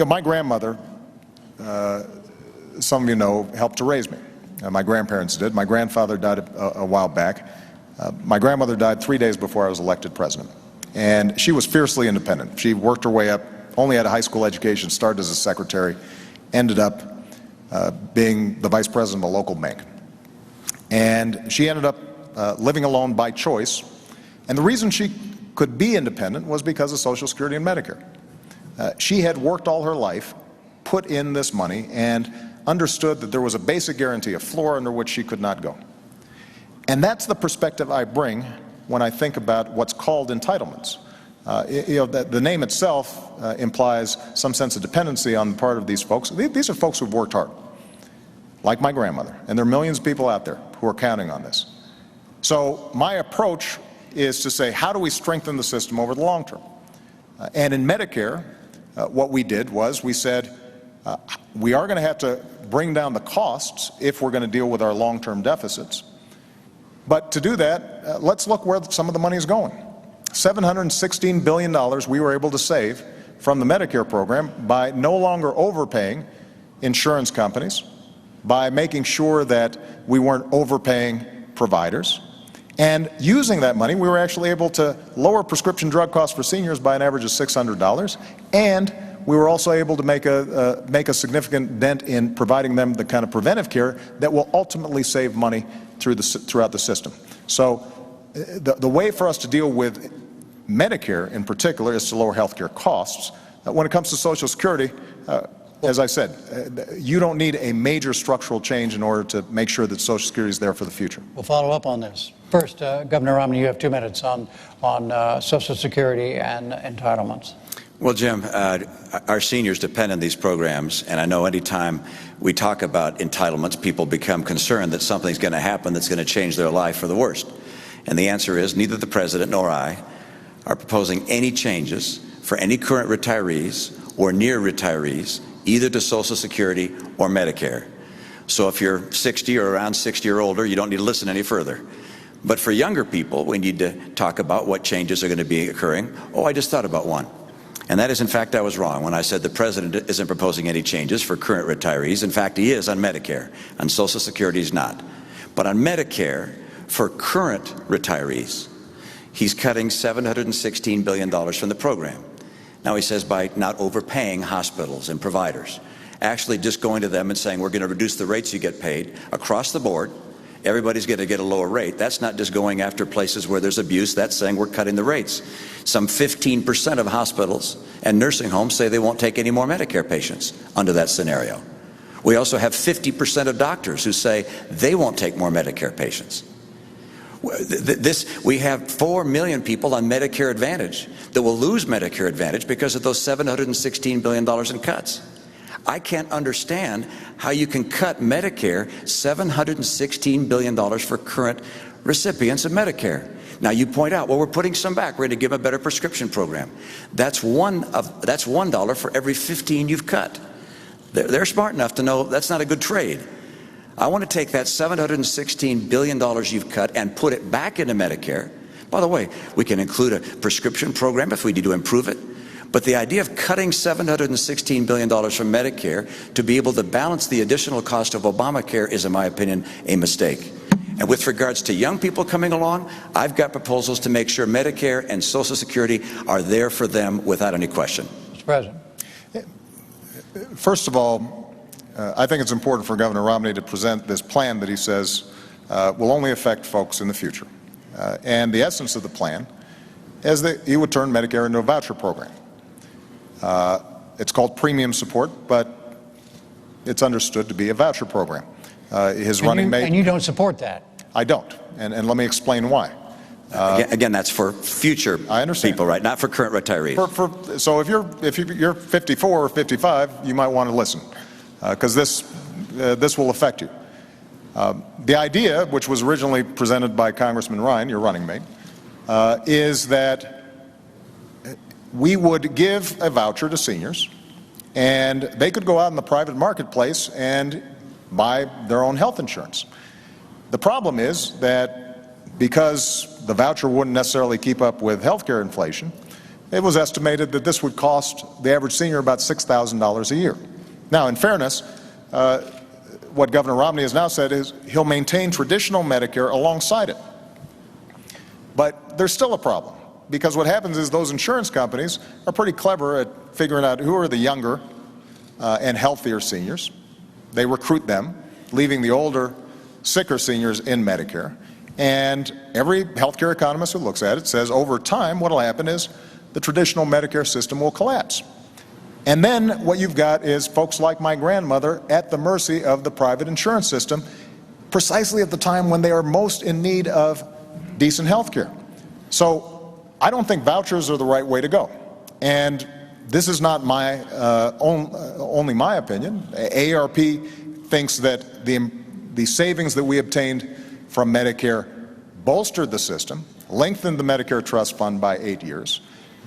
My grandmother, some of you know, helped to raise me. My grandparents did. My grandfather died a while back. My grandmother died 3 days before I was elected president. And she was fiercely independent. She worked her way up, only had a high school education, started as a secretary, ended up being the vice president of a local bank. And she ended up living alone by choice. And the reason she could be independent was because of Social Security and Medicare. She had worked all her life, put in this money, and understood that there was a basic guarantee, a floor under which she could not go. And that's the perspective I bring when I think about what's called entitlements. The name itself implies some sense of dependency on the part of these folks. These are folks who've worked hard, like my grandmother, and there are millions of people out there who are counting on this. So my approach is to say, how do we strengthen the system over the long term? And in Medicare, what we did was we said, we are going to have to bring down the costs if we're going to deal with our long-term deficits. But to do that, let's look where some of the money is going. $716 billion we were able to save from the Medicare program by no longer overpaying insurance companies, by making sure that we weren't overpaying providers. And using that money, we were actually able to lower prescription drug costs for seniors by an average of $600, and we were also able to make a significant dent in providing them the kind of preventive care that will ultimately save money throughout the system. So the way for us to deal with Medicare in particular is to lower health care costs. When it comes to Social Security, as I said, you don't need a major structural change in order to make sure that Social Security is there for the future. We'll follow up on this. First, Governor Romney, you have 2 minutes on Social Security and entitlements. Well, Jim, our seniors depend on these programs, and I know anytime we talk about entitlements, people become concerned that something's going to happen that's going to change their life for the worst. And the answer is neither the President nor I are proposing any changes for any current retirees or near retirees, either to Social Security or Medicare. So if you're 60 or around 60 or older, you don't need to listen any further. But for younger people, we need to talk about what changes are going to be occurring. Oh, I just thought about one. And that is, in fact, I was wrong when I said the President isn't proposing any changes for current retirees. In fact, he is on Medicare. On Social Security, he's not. But on Medicare, for current retirees, he's cutting $716 billion from the program. Now, he says by not overpaying hospitals and providers, actually just going to them and saying, we're going to reduce the rates you get paid across the board. Everybody's going to get a lower rate. That's not just going after places where there's abuse. That's saying we're cutting the rates. Some 15% of hospitals and nursing homes say they won't take any more Medicare patients under that scenario. We also have 50% of doctors who say they won't take more Medicare patients. We have 4 million people on Medicare Advantage that will lose Medicare Advantage because of those $716 billion in cuts. I can't understand how you can cut Medicare $716 billion for current recipients of Medicare. Now you point out, well, we're putting some back. We're going to give them a better prescription program. That's $1 for every 15 you've cut. They're smart enough to know that's not a good trade. I want to take that $716 billion you've cut and put it back into Medicare. By the way, we can include a prescription program if we need to improve it. But the idea of cutting $716 billion from Medicare to be able to balance the additional cost of Obamacare is, in my opinion, a mistake. And with regards to young people coming along, I've got proposals to make sure Medicare and Social Security are there for them without any question. Mr. President. First of all, I think it's important for Governor Romney to present this plan that he says will only affect folks in the future. And the essence of the plan is that he would turn Medicare into a voucher program. It's called premium support, but it's understood to be a voucher program. His running mate... And you don't support that? I don't, and let me explain why. Again, that's for future people, right? Not for current retirees. So if you're 54 or 55, you might want to listen, because this will affect you. The idea, which was originally presented by Congressman Ryan, your running mate, is that we would give a voucher to seniors, and they could go out in the private marketplace and buy their own health insurance. The problem is that because the voucher wouldn't necessarily keep up with healthcare inflation, it was estimated that this would cost the average senior about $6,000 a year. Now, in fairness, what Governor Romney has now said is he'll maintain traditional Medicare alongside it. But there's still a problem, because what happens is those insurance companies are pretty clever at figuring out who are the younger and healthier seniors. they recruit them, leaving the older, sicker seniors in Medicare. And every healthcare economist who looks at it says over time what will happen is the traditional Medicare system will collapse. And then what you've got is folks like my grandmother at the mercy of the private insurance system, precisely at the time when they are most in need of decent health care. So I don't think vouchers are the right way to go. And this is not my only my opinion. AARP thinks that the savings that we obtained from Medicare bolstered the system, lengthened the Medicare trust fund by 8 years.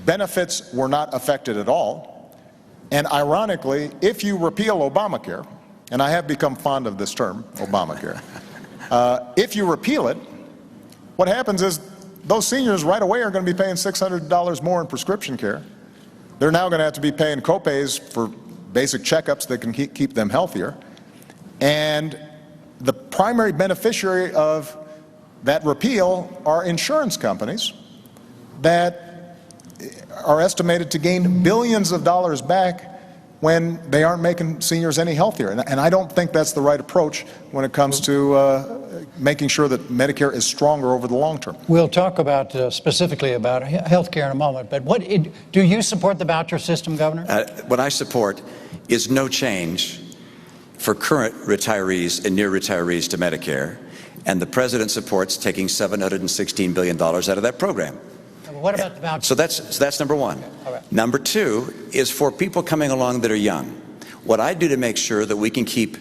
Benefits were not affected at all. And ironically, if you repeal Obamacare, and I have become fond of this term, Obamacare, if you repeal it, what happens is those seniors right away are going to be paying $600 more in prescription care. They're now going to have to be paying copays for basic checkups that can keep them healthier. And the primary beneficiary of that repeal are insurance companies that are estimated to gain billions of dollars back when they aren't making seniors any healthier. And I don't think that's the right approach when it comes to making sure that Medicare is stronger over the long term. We'll talk about specifically about health care in a moment, but do you support the voucher system, Governor? What I support is no change for current retirees and near retirees to Medicare, and the President supports taking $716 billion out of that program. What about the voucher? So that's number one. All right. Number two is for people coming along that are young. What I do to make sure that we can keep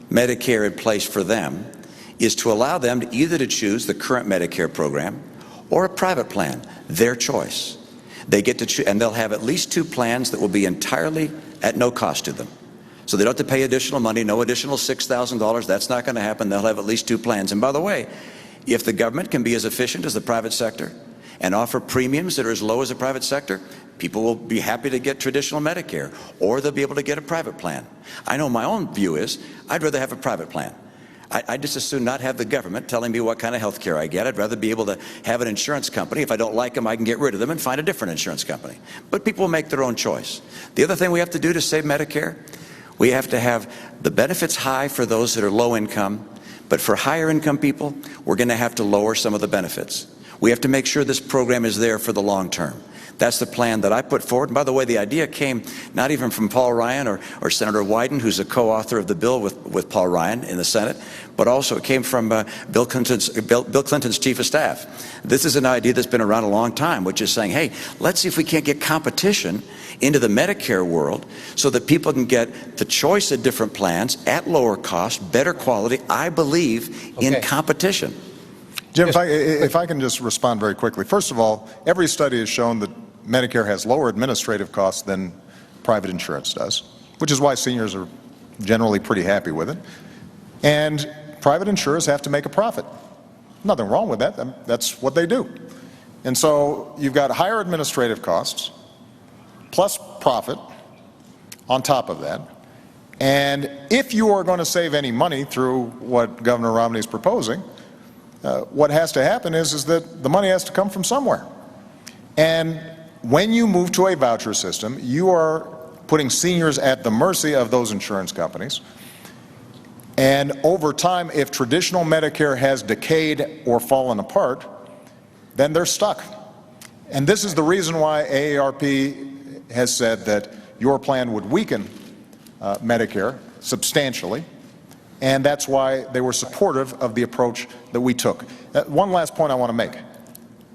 Medicare in place for them is to allow them to either to choose the current Medicare program or a private plan, their choice. They get to choose, and they'll have at least two plans that will be entirely at no cost to them. So they don't have to pay additional money, no additional $6,000. That's not going to happen. They'll have at least two plans. And by the way, if the government can be as efficient as the private sector and offer premiums that are as low as the private sector, people will be happy to get traditional Medicare, or they'll be able to get a private plan. I know my own view is I'd rather have a private plan. I'd just as soon not have the government telling me what kind of health care I get. I'd rather be able to have an insurance company. If I don't like them, I can get rid of them and find a different insurance company. But people will make their own choice. The other thing we have to do to save Medicare, we have to have the benefits high for those that are low income, but for higher income people, we're going to have to lower some of the benefits. We have to make sure this program is there for the long term. That's the plan that I put forward. And by the way, the idea came not even from Paul Ryan or Senator Wyden, who's a co-author of the bill with Paul Ryan in the Senate, but also it came from Bill Clinton's chief of staff. This is an idea that's been around a long time, which is saying, hey, let's see if we can't get competition into the Medicare world so that people can get the choice of different plans at lower cost, better quality, I believe, in competition. Jim, if I can just respond very quickly. First of all, every study has shown that Medicare has lower administrative costs than private insurance does, which is why seniors are generally pretty happy with it. And private insurers have to make a profit. Nothing wrong with that. That's what they do. And so you've got higher administrative costs plus profit on top of that. And if you are going to save any money through what Governor Romney is proposing, what has to happen is that the money has to come from somewhere. And when you move to a voucher system, you are putting seniors at the mercy of those insurance companies. And over time, if traditional Medicare has decayed or fallen apart, then they're stuck. And this is the reason why AARP has said that your plan would weaken Medicare substantially. And that's why they were supportive of the approach that we took. One last point I want to make.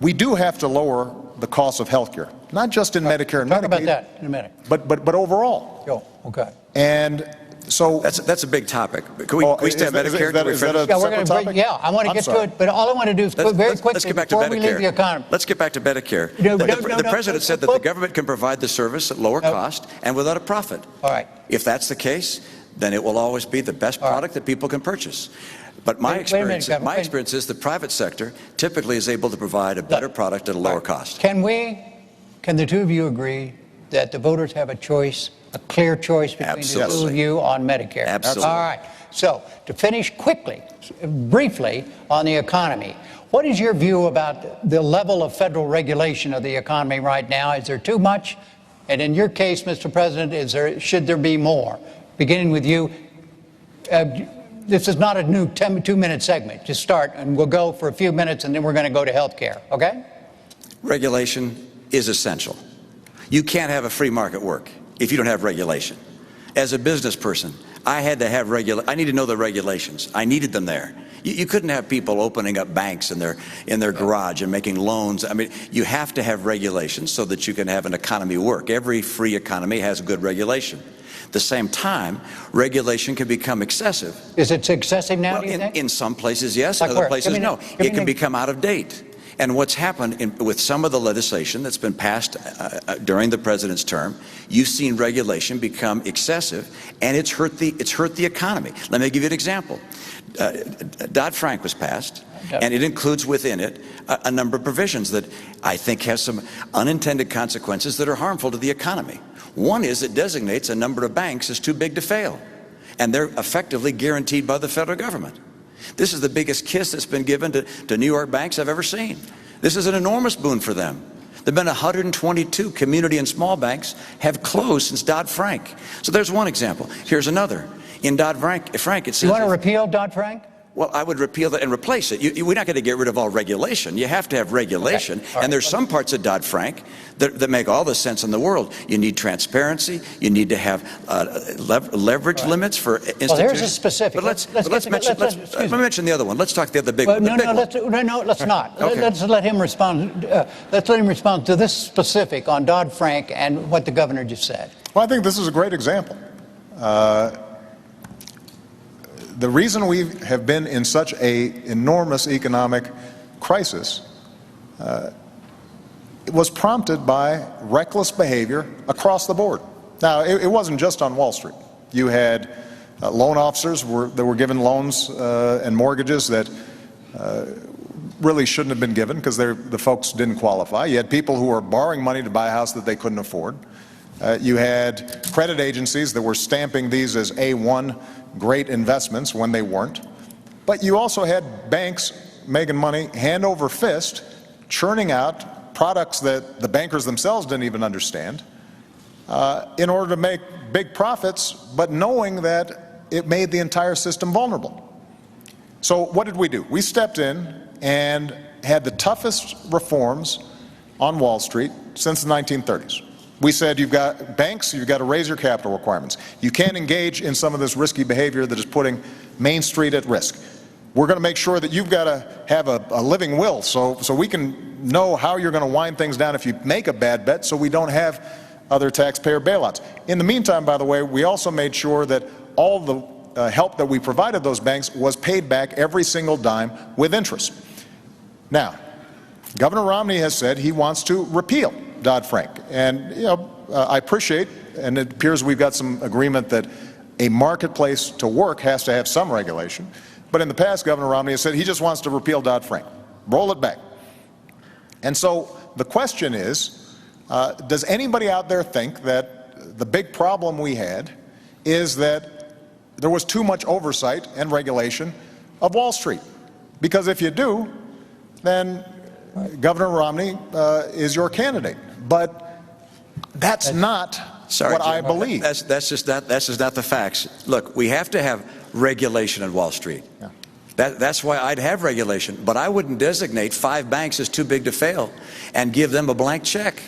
We do have to lower the cost of health care, not just in Medicare and Medicaid. Talk about that in a minute. But overall. Oh, okay. And so that's a big topic. Can we stay on Medicare? Is that a separate topic? Yeah, I want to get to it, but all I want to do is very quickly let's get back to before we leave the economy. Let's get back to Medicare. The President said that the government can provide the service at lower cost and without a profit. All right. If that's the case, then it will always be the best product that people can purchase. But my experience is the private sector typically is able to provide a better product at a lower cost. Can the two of you agree that the voters have a choice, a clear choice between the two of you on Medicare? Absolutely. All right. So to finish quickly, briefly on the economy, what is your view about the level of federal regulation of the economy right now? Is there too much? And in your case, Mr. President, should there be more? Beginning with you, This is not a new 2-minute segment. Just start, and we'll go for a few minutes, and then we're going to go to health care, okay? Regulation is essential. You can't have a free market work if you don't have regulation. As a business person, I had to have I need to know the regulations. I needed them there. You couldn't have people opening up banks in their garage and making loans. I mean, you have to have regulations so that you can have an economy work. Every free economy has good regulation. At the same time, regulation can become excessive. Is it excessive now, Well, do you think? in some places, yes. Like In other where? places, no. Give It me can become out of date. And what's happened with some of the legislation that's been passed during the president's term, you've seen regulation become excessive, and it's hurt the economy. Let me give you an example. Dodd-Frank was passed, and it includes within it a number of provisions that I think have some unintended consequences that are harmful to the economy. One is it designates a number of banks as too big to fail, and they're effectively guaranteed by the federal government. This is the biggest kiss that's been given to New York banks I've ever seen. This is an enormous boon for them. There have been 122 community and small banks have closed since Dodd-Frank. So there's one example. Here's another. In Dodd-Frank, it says... You want to repeal Dodd-Frank? Well, I would repeal that and replace it. We're not going to get rid of all regulation. You have to have regulation. Okay. Right. And there's some parts of Dodd-Frank that make all the sense in the world. You need transparency. You need to have leverage limits for institutions. Well, here's a specific. But let's mention the other one. Let's talk the other big one. No, let's not. Okay. Let's let him respond. Let's let him respond to this specific on Dodd-Frank and what the governor just said. Well, I think this is a great example. The reason we have been in such an enormous economic crisis it was prompted by reckless behavior across the board. Now, it wasn't just on Wall Street. You had loan officers that were given loans and mortgages that really shouldn't have been given because the folks didn't qualify. You had people who were borrowing money to buy a house that they couldn't afford. You had credit agencies that were stamping these as A1 great investments when they weren't. But you also had banks making money hand over fist, churning out products that the bankers themselves didn't even understand in order to make big profits, but knowing that it made the entire system vulnerable. So what did we do? We stepped in and had the toughest reforms on Wall Street since the 1930s. We said, you've got banks, you've got to raise your capital requirements. You can't engage in some of this risky behavior that is putting Main Street at risk. We're going to make sure that you've got to have a living will so we can know how you're going to wind things down if you make a bad bet, so we don't have other taxpayer bailouts. In the meantime, by the way, we also made sure that all the help that we provided those banks was paid back, every single dime, with interest. Now, Governor Romney has said he wants to repeal Dodd-Frank. And, I appreciate, and it appears we've got some agreement that a marketplace to work has to have some regulation. But in the past, Governor Romney has said he just wants to repeal Dodd-Frank, roll it back. And so the question is, does anybody out there think that the big problem we had is that there was too much oversight and regulation of Wall Street? Because if you do, then Governor Romney is your candidate. But that's not what I believe. That's just not the facts. Look, we have to have regulation on Wall Street. Yeah. That's why I'd have regulation. But I wouldn't designate 5 banks as too big to fail and give them a blank check.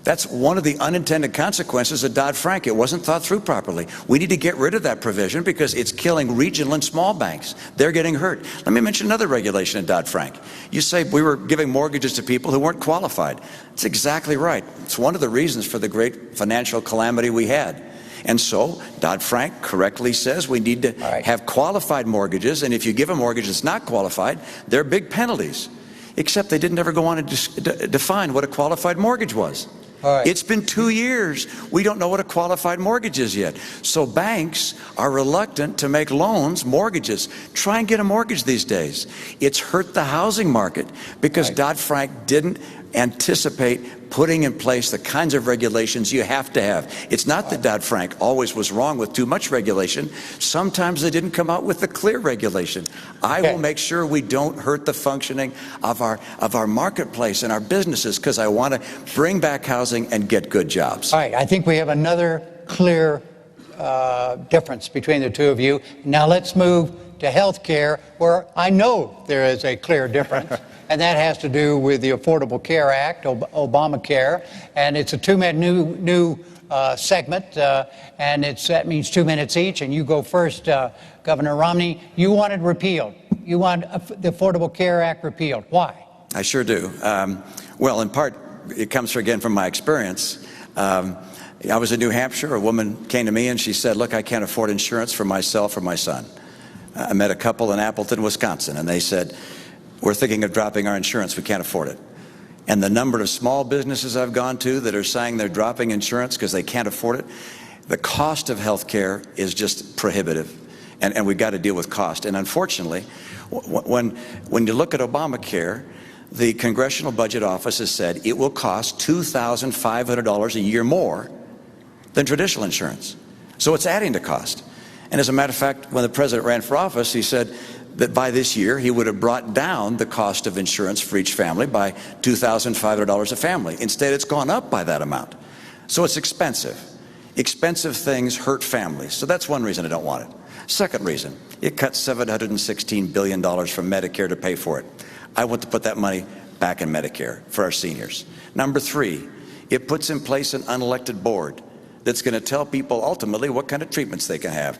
That's one of the unintended consequences of Dodd-Frank. It wasn't thought through properly. We need to get rid of that provision because it's killing regional and small banks. They're getting hurt. Let me mention another regulation in Dodd-Frank. You say we were giving mortgages to people who weren't qualified. It's exactly right. It's one of the reasons for the great financial calamity we had. And so Dodd-Frank correctly says we need to have qualified mortgages, and if you give a mortgage that's not qualified, there are big penalties. Except they didn't ever go on to define what a qualified mortgage was. It's been 2 years. We don't know what a qualified mortgage is yet. So banks are reluctant to make loans, mortgages. Try and get a mortgage these days. It's hurt the housing market because Dodd-Frank didn't anticipate putting in place the kinds of regulations you have to have. It's not that Dodd-Frank always was wrong with too much regulation. Sometimes they didn't come out with the clear regulation. I will make sure we don't hurt the functioning of our marketplace and our businesses because I want to bring back housing and get good jobs. All right, I think we have another clear difference between the two of you. Now let's move to health care, where I know there is a clear difference, and that has to do with the Affordable Care Act, Obamacare, and it's a two-minute new segment, and that means 2 minutes each, and you go first, Governor Romney. You want it repealed. You want the Affordable Care Act repealed. Why? I sure do. Well, in part, it comes again from my experience. I was in New Hampshire. A woman came to me and she said, look, I can't afford insurance for myself or my son. I met a couple in Appleton, Wisconsin, and they said, we're thinking of dropping our insurance. We can't afford it. And the number of small businesses I've gone to that are saying they're dropping insurance because they can't afford it, the cost of health care is just prohibitive. And we've got to deal with cost. And unfortunately, when you look at Obamacare, the Congressional Budget Office has said it will cost $2,500 a year more than traditional insurance. So it's adding to cost. And as a matter of fact, when the president ran for office, he said that by this year he would have brought down the cost of insurance for each family by $2,500 a family. Instead, it's gone up by that amount. So it's expensive. Expensive things hurt families. So that's one reason I don't want it. Second reason, it cuts $716 billion from Medicare to pay for it. I want to put that money back in Medicare for our seniors. Number three, it puts in place an unelected board that's going to tell people ultimately what kind of treatments they can have.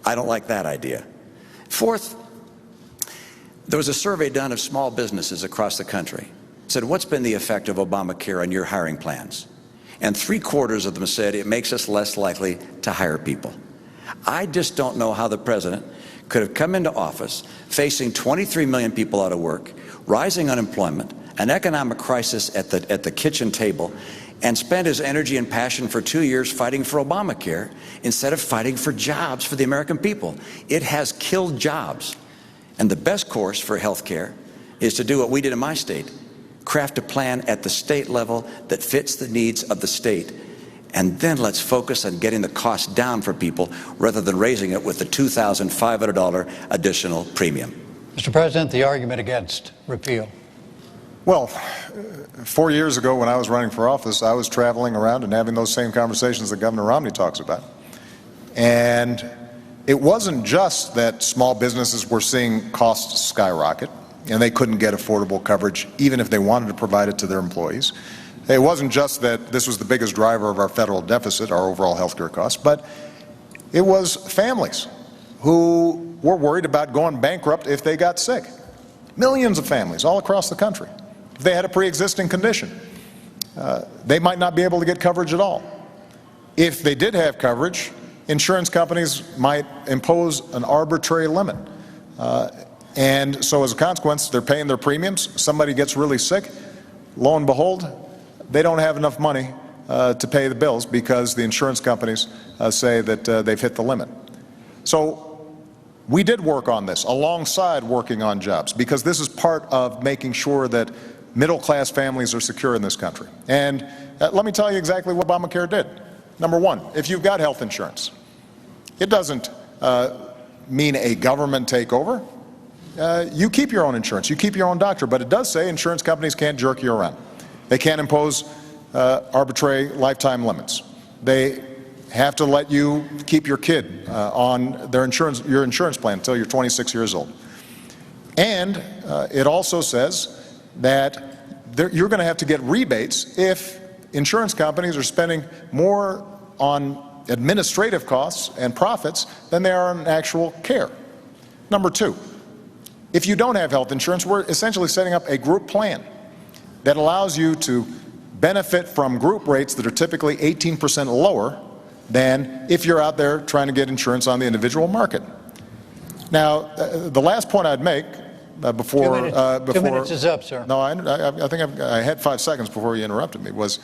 I don't like that idea. Fourth, there was a survey done of small businesses across the country. It said, what's been the effect of Obamacare on your hiring plans? And 3/4 of them said it makes us less likely to hire people. I just don't know how the president could have come into office facing 23 million people out of work, rising unemployment, an economic crisis at the kitchen table, and spent his energy and passion for 2 years fighting for Obamacare instead of fighting for jobs for the American people. It has killed jobs. And the best course for health care is to do what we did in my state, craft a plan at the state level that fits the needs of the state. And then let's focus on getting the cost down for people rather than raising it with the $2,500 additional premium. Mr. President, the argument against repeal. Well, 4 years ago when I was running for office, I was traveling around and having those same conversations that Governor Romney talks about. And it wasn't just that small businesses were seeing costs skyrocket and they couldn't get affordable coverage even if they wanted to provide it to their employees. It wasn't just that this was the biggest driver of our federal deficit, our overall health care costs, but it was families who were worried about going bankrupt if they got sick. Millions of families all across the country. If they had a pre-existing condition, they might not be able to get coverage at all. If they did have coverage, insurance companies might impose an arbitrary limit. And so as a consequence, they're paying their premiums. Somebody gets really sick. Lo and behold, they don't have enough money to pay the bills because the insurance companies say that they've hit the limit. So we did work on this alongside working on jobs because this is part of making sure that middle-class families are secure in this country. And let me tell you exactly what Obamacare did. Number one, if you've got health insurance, it doesn't mean a government takeover. You keep your own insurance, you keep your own doctor, but it does say insurance companies can't jerk you around. They can't impose arbitrary lifetime limits. They have to let you keep your kid on your insurance plan until you're 26 years old. And it also says that you're going to have to get rebates if insurance companies are spending more on administrative costs and profits than they are on actual care. Number two, if you don't have health insurance, we're essentially setting up a group plan that allows you to benefit from group rates that are typically 18% lower than if you're out there trying to get insurance on the individual market. Now, the last point I'd make before 2 minutes is up, sir. No, I think I had 5 seconds before you interrupted me. Was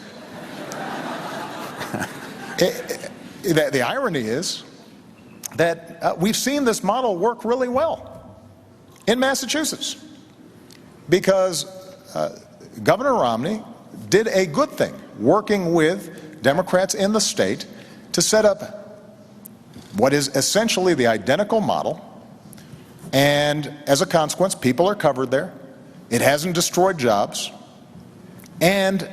the irony is that we've seen this model work really well in Massachusetts because Governor Romney did a good thing working with Democrats in the state to set up what is essentially the identical model, and as a consequence, people are covered there. It hasn't destroyed jobs, and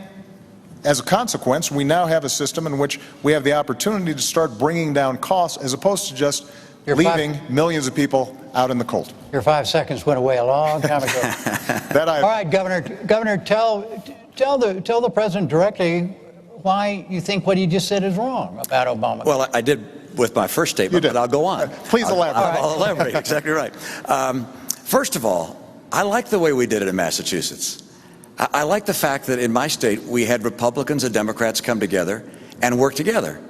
as a consequence, we now have a system in which we have the opportunity to start bringing down costs as opposed to just leaving millions of people out in the cold. Your 5 seconds went away a long time ago. All right, Governor, tell the president directly why you think what he just said is wrong about Obama. Well, I did with my first statement, but I'll go on. Please elaborate. I'll elaborate. Exactly right. First of all, I like the way we did it in Massachusetts. I like the fact that in my state we had Republicans and Democrats come together and work together.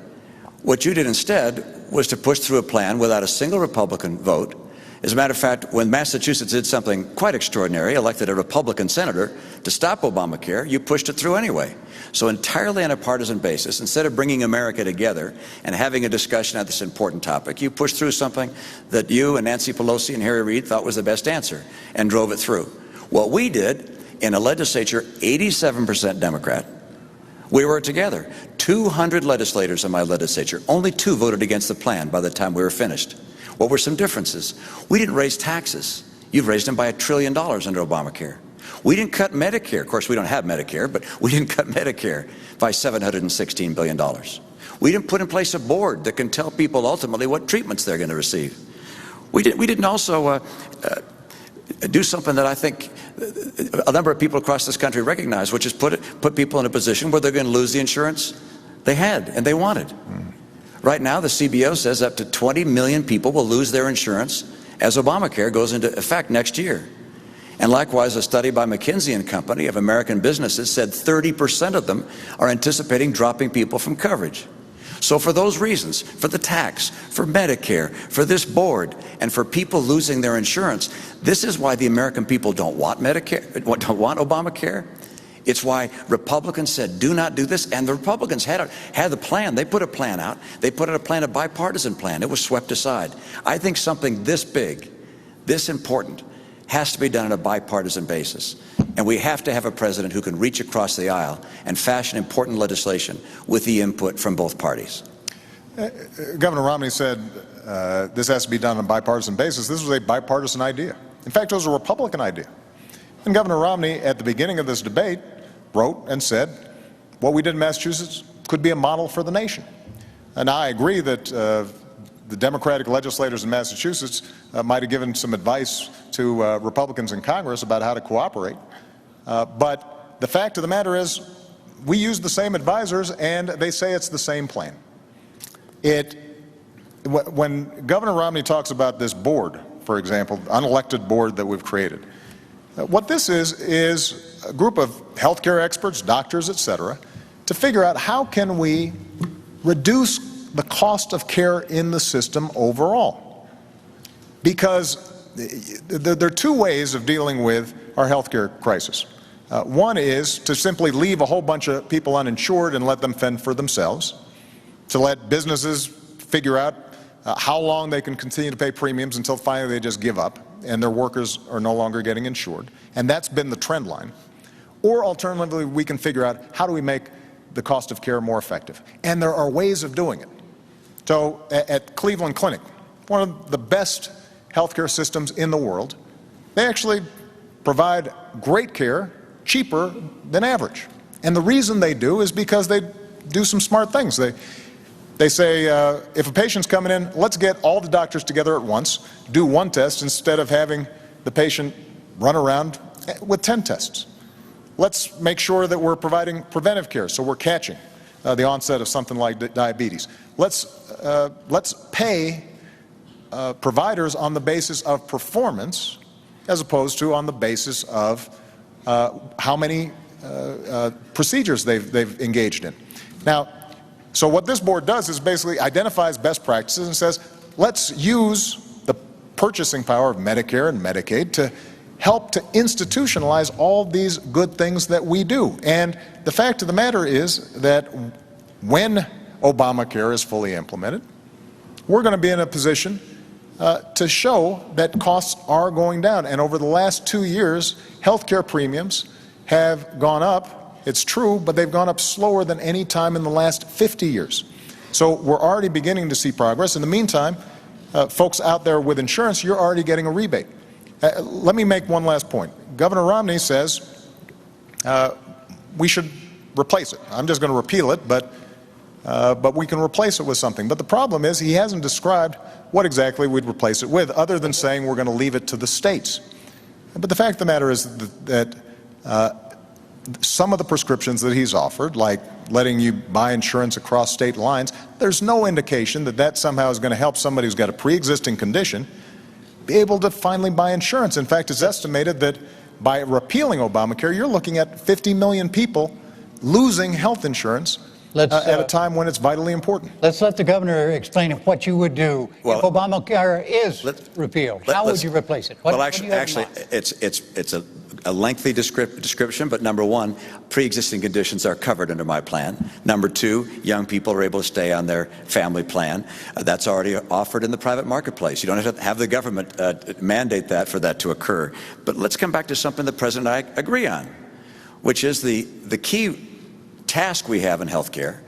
What you did instead was to push through a plan without a single Republican vote. As a matter of fact, when Massachusetts did something quite extraordinary, elected a Republican senator to stop Obamacare, you pushed it through anyway. So entirely on a partisan basis, instead of bringing America together and having a discussion on this important topic, you pushed through something that you and Nancy Pelosi and Harry Reid thought was the best answer and drove it through. What we did in a legislature 87% Democrat, we were together. 200 legislators in my legislature. Only 2 voted against the plan by the time we were finished. What were some differences? We didn't raise taxes. You've raised them by $1 trillion under Obamacare. We didn't cut Medicare. Of course, we don't have Medicare, but we didn't cut Medicare by $716 billion. We didn't put in place a board that can tell people ultimately what treatments they're going to receive. We didn't also do something that I think a number of people across this country recognize, which is put people in a position where they're going to lose the insurance they had and they wanted. Right now, the CBO says up to 20 million people will lose their insurance as Obamacare goes into effect next year. And likewise, a study by McKinsey & Company of American businesses said 30% of them are anticipating dropping people from coverage. So for those reasons, for the tax, for Medicare, for this board, and for people losing their insurance, this is why the American people don't want Medicare, don't want Obamacare. It's why Republicans said, do not do this. And the Republicans had the plan. They put a plan out. They put out a plan, a bipartisan plan. It was swept aside. I think something this big, this important, has to be done on a bipartisan basis. And we have to have a president who can reach across the aisle and fashion important legislation with the input from both parties. Governor Romney said this has to be done on a bipartisan basis. This was a bipartisan idea. In fact, it was a Republican idea. And Governor Romney, at the beginning of this debate, wrote and said, what we did in Massachusetts could be a model for the nation. And I agree that the Democratic legislators in Massachusetts might have given some advice to Republicans in Congress about how to cooperate. But the fact of the matter is, we use the same advisors, and they say it's the same plan. When Governor Romney talks about this board, for example, unelected board that we've created, what this is a group of healthcare experts, doctors, etc., to figure out how can we reduce the cost of care in the system overall. Because there are 2 ways of dealing with our healthcare crisis. One is to simply leave a whole bunch of people uninsured and let them fend for themselves, to let businesses figure out how long they can continue to pay premiums until finally they just give up and their workers are no longer getting insured. And that's been the trend line. Or alternatively, we can figure out how do we make the cost of care more effective. And there are ways of doing it. So at Cleveland Clinic, one of the best healthcare systems in the world, they actually provide great care cheaper than average. And the reason they do is because they do some smart things. They say, if a patient's coming in, let's get all the doctors together at once, do one test instead of having the patient run around with 10 tests. Let's make sure that we're providing preventive care, so we're catching the onset of something like diabetes. Let's pay providers on the basis of performance as opposed to on the basis of how many procedures they've engaged in. Now, so what this board does is basically identifies best practices and says, let's use the purchasing power of Medicare and Medicaid to help to institutionalize all these good things that we do. And the fact of the matter is that when Obamacare is fully implemented, we're going to be in a position to show that costs are going down. And over the last 2 years, healthcare premiums have gone up. It's true, but they've gone up slower than any time in the last 50 years. So we're already beginning to see progress. In the meantime, folks out there with insurance, you're already getting a rebate. Let me make one last point. Governor Romney says we should replace it. I'm just going to repeal it, but we can replace it with something. But the problem is he hasn't described what exactly we'd replace it with, other than saying we're going to leave it to the states. But the fact of the matter is that some of the prescriptions that he's offered, like letting you buy insurance across state lines, there's no indication that that somehow is going to help somebody who's got a pre-existing condition be able to finally buy insurance. In fact, it's estimated that by repealing Obamacare, you're looking at 50 million people losing health insurance at a time when it's vitally important. Let's let the governor explain what you would do if Obamacare is repealed. How would you replace it? Actually, it's a lengthy description, but number one, pre-existing conditions are covered under my plan. Number two, young people are able to stay on their family plan. That's already offered in the private marketplace. You don't have to have the government mandate that for that to occur. But let's come back to something the President and I agree on, which is the key task we have in healthcare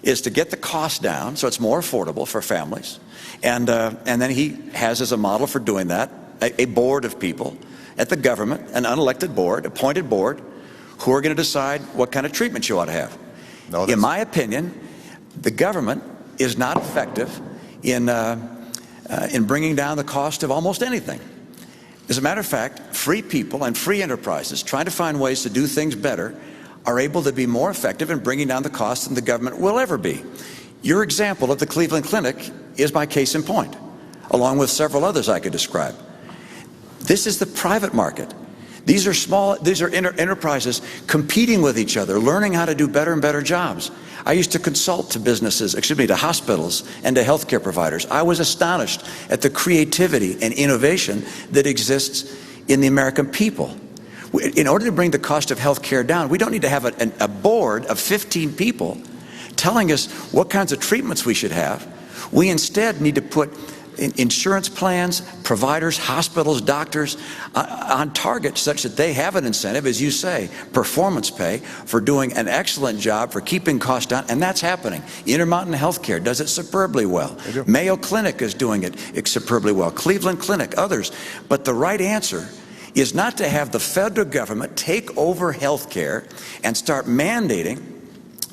is to get the cost down so it's more affordable for families. And then he has as a model for doing that a board of people at the government, an unelected board, appointed board, who are going to decide what kind of treatment you ought to have. In my opinion, the government is not effective in bringing down the cost of almost anything. As a matter of fact, free people and free enterprises trying to find ways to do things better are able to be more effective in bringing down the cost than the government will ever be. Your example of the Cleveland Clinic is my case in point, along with several others I could describe. This is the private market. These are enterprises competing with each other, learning how to do better and better jobs. I used to consult to to hospitals and to healthcare providers. I was astonished at the creativity and innovation that exists in the American people. In order to bring the cost of healthcare down, we don't need to have a board of 15 people telling us what kinds of treatments we should have. We instead need to put insurance plans, providers, hospitals, doctors on target such that they have an incentive, as you say, performance pay for doing an excellent job for keeping costs down, and that's happening. Intermountain Healthcare does it superbly well. Mayo Clinic is doing it superbly well. Cleveland Clinic, others. But the right answer is not to have the federal government take over healthcare and start mandating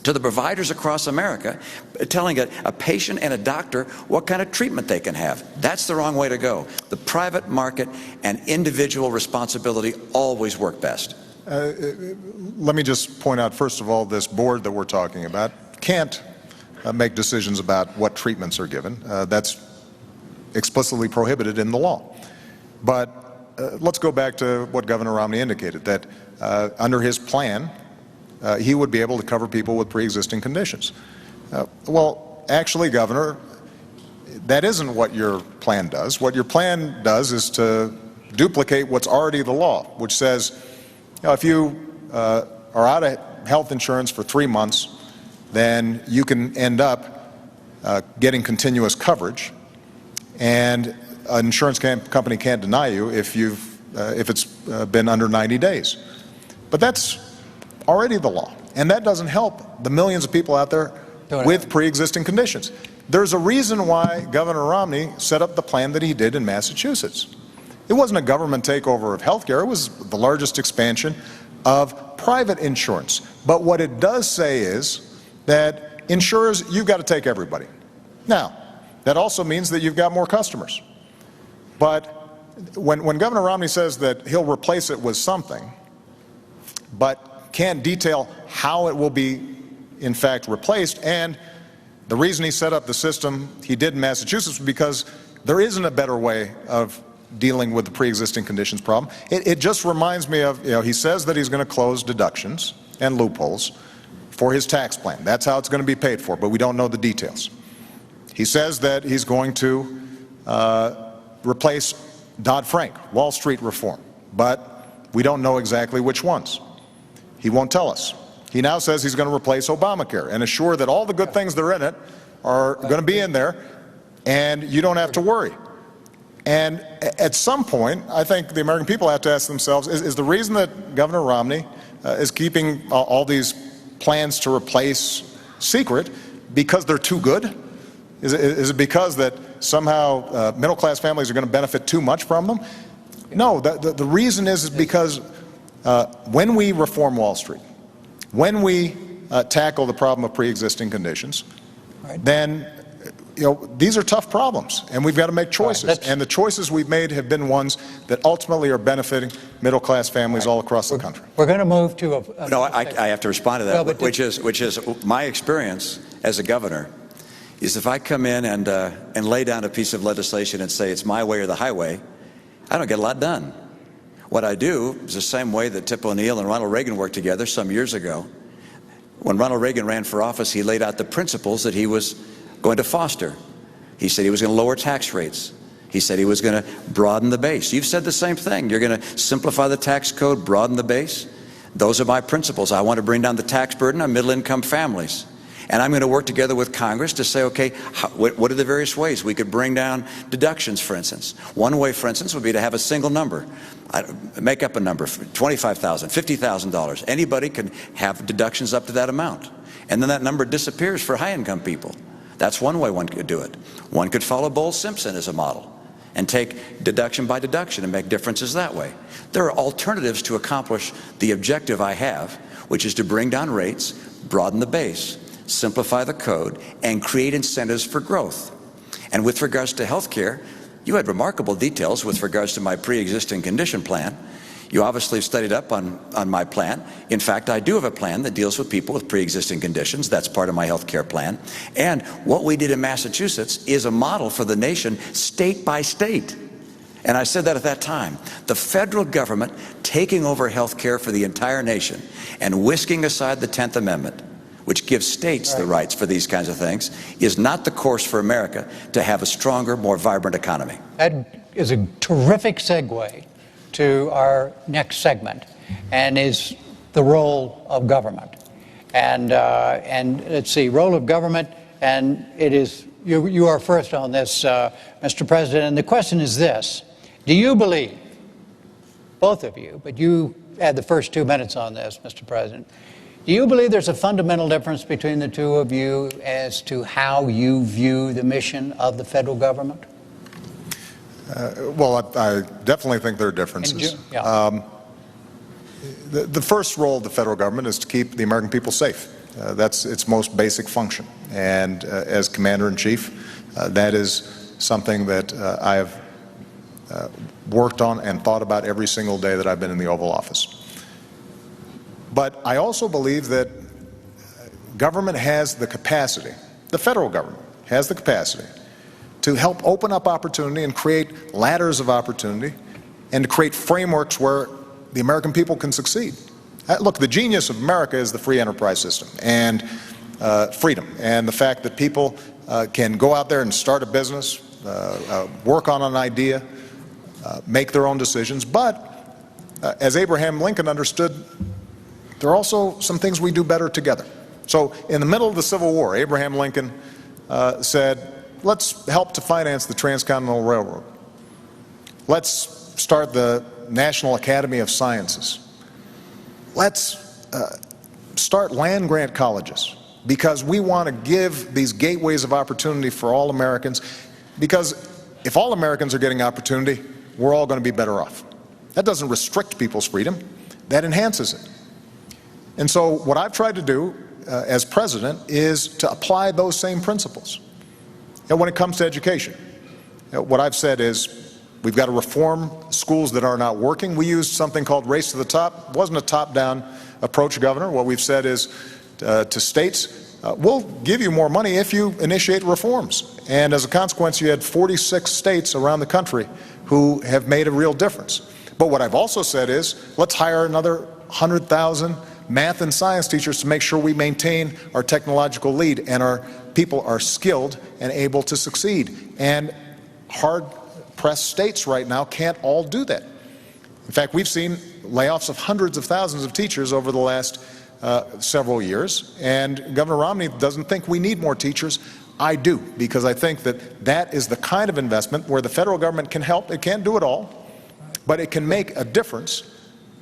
to the providers across America, telling a patient and a doctor what kind of treatment they can have. That's the wrong way to go. The private market and individual responsibility always work best. Let me just point out, first of all, this board that we're talking about can't make decisions about what treatments are given. That's explicitly prohibited in the law. But let's go back to what Governor Romney indicated, that under his plan, he would be able to cover people with pre-existing conditions. Well, actually, Governor, that isn't what your plan does. What your plan does is to duplicate what's already the law, which says, if you are out of health insurance for 3 months, then you can end up getting continuous coverage, and an insurance company can't deny you if it's been under 90 days. But that's already the law, and that doesn't help the millions of people out there with pre-existing conditions. There's a reason why Governor Romney set up the plan that he did in Massachusetts. It wasn't a government takeover of health care. It was the largest expansion of private insurance. But what it does say is that insurers, you've got to take everybody. Now, that also means that you've got more customers. But when Governor Romney says that he'll replace it with something, but can't detail how it will be, in fact, replaced, and the reason he set up the system he did in Massachusetts was because there isn't a better way of dealing with the pre-existing conditions problem. It just reminds me of, he says that he's going to close deductions and loopholes for his tax plan. That's how it's going to be paid for, but we don't know the details. He says that he's going to replace Dodd-Frank, Wall Street reform, but we don't know exactly which ones. He won't tell us. He now says he's going to replace Obamacare and assure that all the good things that are in it are going to be in there and you don't have to worry. And at some point, I think the American people have to ask themselves, is the reason that Governor Romney is keeping all these plans to replace secret because they're too good? Is it because that somehow middle-class families are going to benefit too much from them? No, the reason is because when we reform Wall Street, when we tackle the problem of pre-existing conditions, Right. then these are tough problems, and we've got to make choices. Right, and the choices we've made have been ones that ultimately are benefiting middle-class families all across the country. We're going to move to a... No, I have to respond to that, Well, which is my experience as a governor is if I come in and lay down a piece of legislation and say it's my way or the highway, I don't get a lot done. What I do is the same way that Tip O'Neill and Ronald Reagan worked together some years ago. When Ronald Reagan ran for office, he laid out the principles that he was going to foster. He said he was going to lower tax rates. He said he was going to broaden the base. You've said the same thing. You're going to simplify the tax code, broaden the base. Those are my principles. I want to bring down the tax burden on middle-income families. And I'm going to work together with Congress to say, okay, what are the various ways we could bring down deductions, for instance? One way, for instance, would be to have a single number. Make up a number, $25,000, $50,000. Anybody can have deductions up to that amount. And then that number disappears for high-income people. That's one way one could do it. One could follow Bowles-Simpson as a model and take deduction by deduction and make differences that way. There are alternatives to accomplish the objective I have, which is to bring down rates, broaden the base, simplify the code, and create incentives for growth. And with regards to health care, you had remarkable details with regards to my pre-existing condition plan. You obviously have studied up on my plan. In fact, I do have a plan that deals with people with pre-existing conditions. That's part of my health care plan. And what we did in Massachusetts is a model for the nation, state by state. And I said that at that time. The federal government taking over health care for the entire nation and whisking aside the 10th Amendment, which gives states the rights for these kinds of things, is not the course for America to have a stronger, more vibrant economy. That is a terrific segue to our next segment, and is the role of government. And let's see, role of government, and it is, you are first on this, Mr. President, and the question is this: do you believe, both of you, but you had the first 2 minutes on this, Mr. President, do you believe there's a fundamental difference between the two of you as to how you view the mission of the federal government? Well, I definitely think there are differences. The first role of the federal government is to keep the American people safe. That's its most basic function. And as Commander-in-Chief, that is something that I have worked on and thought about every single day that I've been in the Oval Office. But I also believe that government has the capacity, the federal government has the capacity, to help open up opportunity and create ladders of opportunity and to create frameworks where the American people can succeed. Look, the genius of America is the free enterprise system and freedom, and the fact that people can go out there and start a business, work on an idea, make their own decisions. But as Abraham Lincoln understood, there are also some things we do better together. So in the middle of the Civil War, Abraham Lincoln said, let's help to finance the Transcontinental Railroad. Let's start the National Academy of Sciences. Let's start land-grant colleges, because we want to give these gateways of opportunity for all Americans, because if all Americans are getting opportunity, we're all going to be better off. That doesn't restrict people's freedom, that enhances it. And so what I've tried to do as president is to apply those same principles. And when it comes to education, what I've said is we've got to reform schools that are not working. We used something called Race to the Top. It wasn't a top-down approach, Governor. What we've said is to states, we'll give you more money if you initiate reforms. And as a consequence, you had 46 states around the country who have made a real difference. But what I've also said is let's hire another 100,000 math and science teachers to make sure we maintain our technological lead and our people are skilled and able to succeed. And hard-pressed states right now can't all do that. In fact, we've seen layoffs of hundreds of thousands of teachers over the last several years, and Governor Romney doesn't think we need more teachers. I do, because I think that that is the kind of investment where the federal government can help. It can't do it all, but it can make a difference.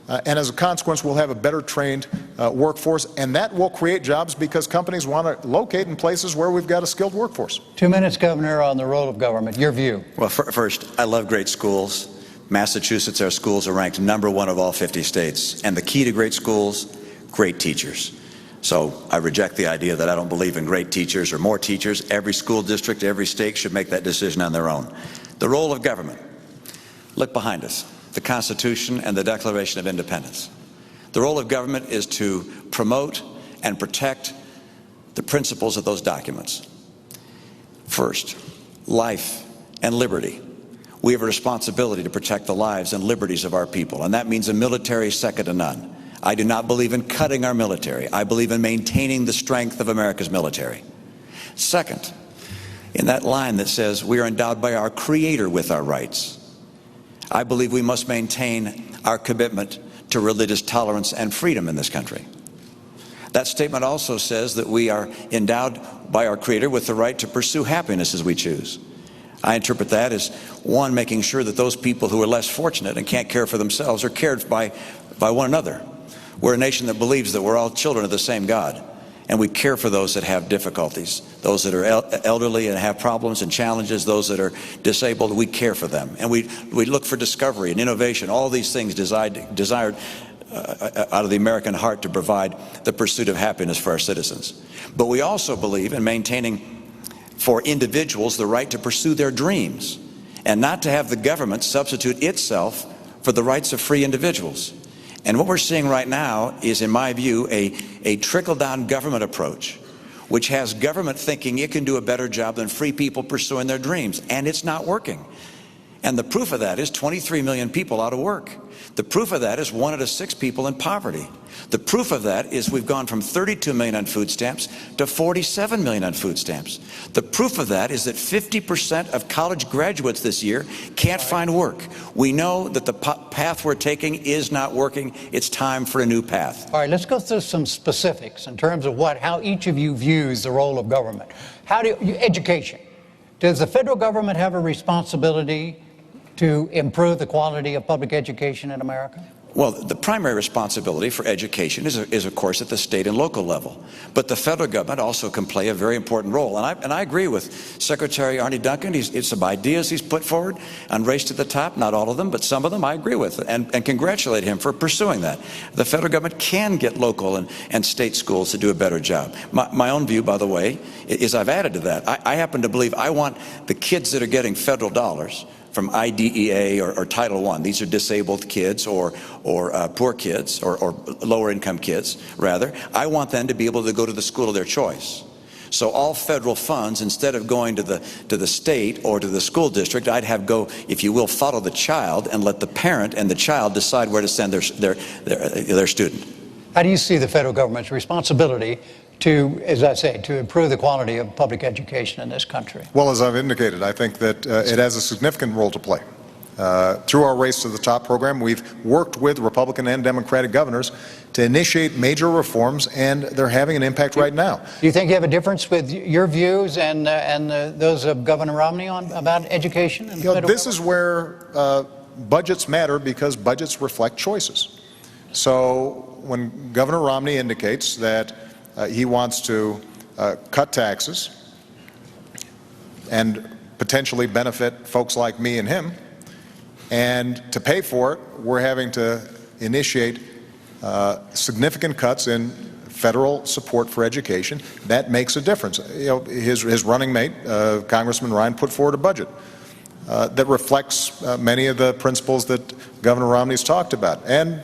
And as a consequence, we'll have a better trained workforce, and that will create jobs because companies want to locate in places where we've got a skilled workforce. 2 minutes, Governor, on the role of government. Your view. Well, first, I love great schools. Massachusetts, our schools are ranked #1 of all 50 states. And the key to great schools, great teachers. So I reject the idea that I don't believe in great teachers or more teachers. Every school district, every state should make that decision on their own. The role of government. Look behind us, the Constitution and the Declaration of Independence. The role of government is to promote and protect the principles of those documents. First, life and liberty. We have a responsibility to protect the lives and liberties of our people, and that means a military second to none. I do not believe in cutting our military. I believe in maintaining the strength of America's military. Second, in that line that says we are endowed by our Creator with our rights, I believe we must maintain our commitment to religious tolerance and freedom in this country. That statement also says that we are endowed by our Creator with the right to pursue happiness as we choose. I interpret that as, one, making sure that those people who are less fortunate and can't care for themselves are cared by one another. We're a nation that believes that we're all children of the same God, and we care for those that have difficulties, those that are elderly and have problems and challenges, those that are disabled. We care for them, and we look for discovery and innovation, all these things desired out of the American heart to provide the pursuit of happiness for our citizens. But we also believe in maintaining for individuals the right to pursue their dreams and not to have the government substitute itself for the rights of free individuals. And what we're seeing right now is, in my view, a trickle-down government approach, which has government thinking it can do a better job than free people pursuing their dreams, and it's not working. And the proof of that is 23 million people out of work. The proof of that is 1 out of 6 people in poverty. The proof of that is we've gone from 32 million on food stamps to 47 million on food stamps. The proof of that is that 50% of college graduates this year can't find work. We know that the path we're taking is not working. It's time for a new path. All right, let's go through some specifics in terms of how each of you views the role of government. Education. Does the federal government have a responsibility to improve the quality of public education in America? Well, the primary responsibility for education is of course, at the state and local level. But the federal government also can play a very important role. And I agree with Secretary Arne Duncan. It's some ideas he's put forward on Race to the Top, not all of them, but some of them I agree with, and congratulate him for pursuing that. The federal government can get local and state schools to do a better job. My own view, by the way, is I've added to that. I happen to believe I want the kids that are getting federal dollars from IDEA or Title I. These are disabled kids or poor kids or lower income kids, rather. I want them to be able to go to the school of their choice. So all federal funds, instead of going to the state or to the school district, I'd have go, if you will, follow the child and let the parent and the child decide where to send their student. How do you see the federal government's responsibility to, as I say, to improve the quality of public education in this country? Well, as I've indicated, I think that it has a significant role to play. Through our Race to the Top program, we've worked with Republican and Democratic governors to initiate major reforms, and they're having an impact right now. Do you think you have a difference with your views and those of Governor Romney about education? And this is where budgets matter, because budgets reflect choices. So when Governor Romney indicates that he wants to cut taxes and potentially benefit folks like me and him, and to pay for it, we're having to initiate significant cuts in federal support for education. That makes a difference. You know, his running mate, Congressman Ryan, put forward a budget that reflects many of the principles that Governor Romney's talked about. And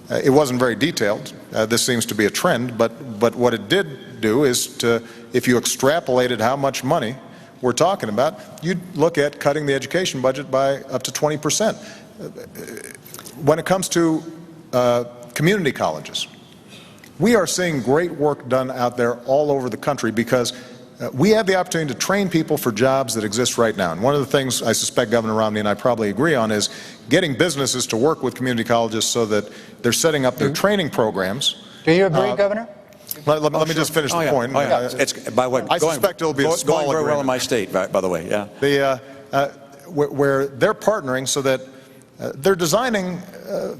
it wasn't very detailed. This seems to be a trend, but what it did do is to, if you extrapolated how much money we're talking about, you'd look at cutting the education budget by up to 20%. When it comes to community colleges, we are seeing great work done out there all over the country, because we have the opportunity to train people for jobs that exist right now. And one of the things I suspect Governor Romney and I probably agree on is getting businesses to work with community colleges so that they're setting up their training programs. Do you agree, Governor? Let me just finish the point. It's, by the way, I suspect it'll be a small going very well agreement. in my state, by the way. Yeah. Where they're partnering so that they're designing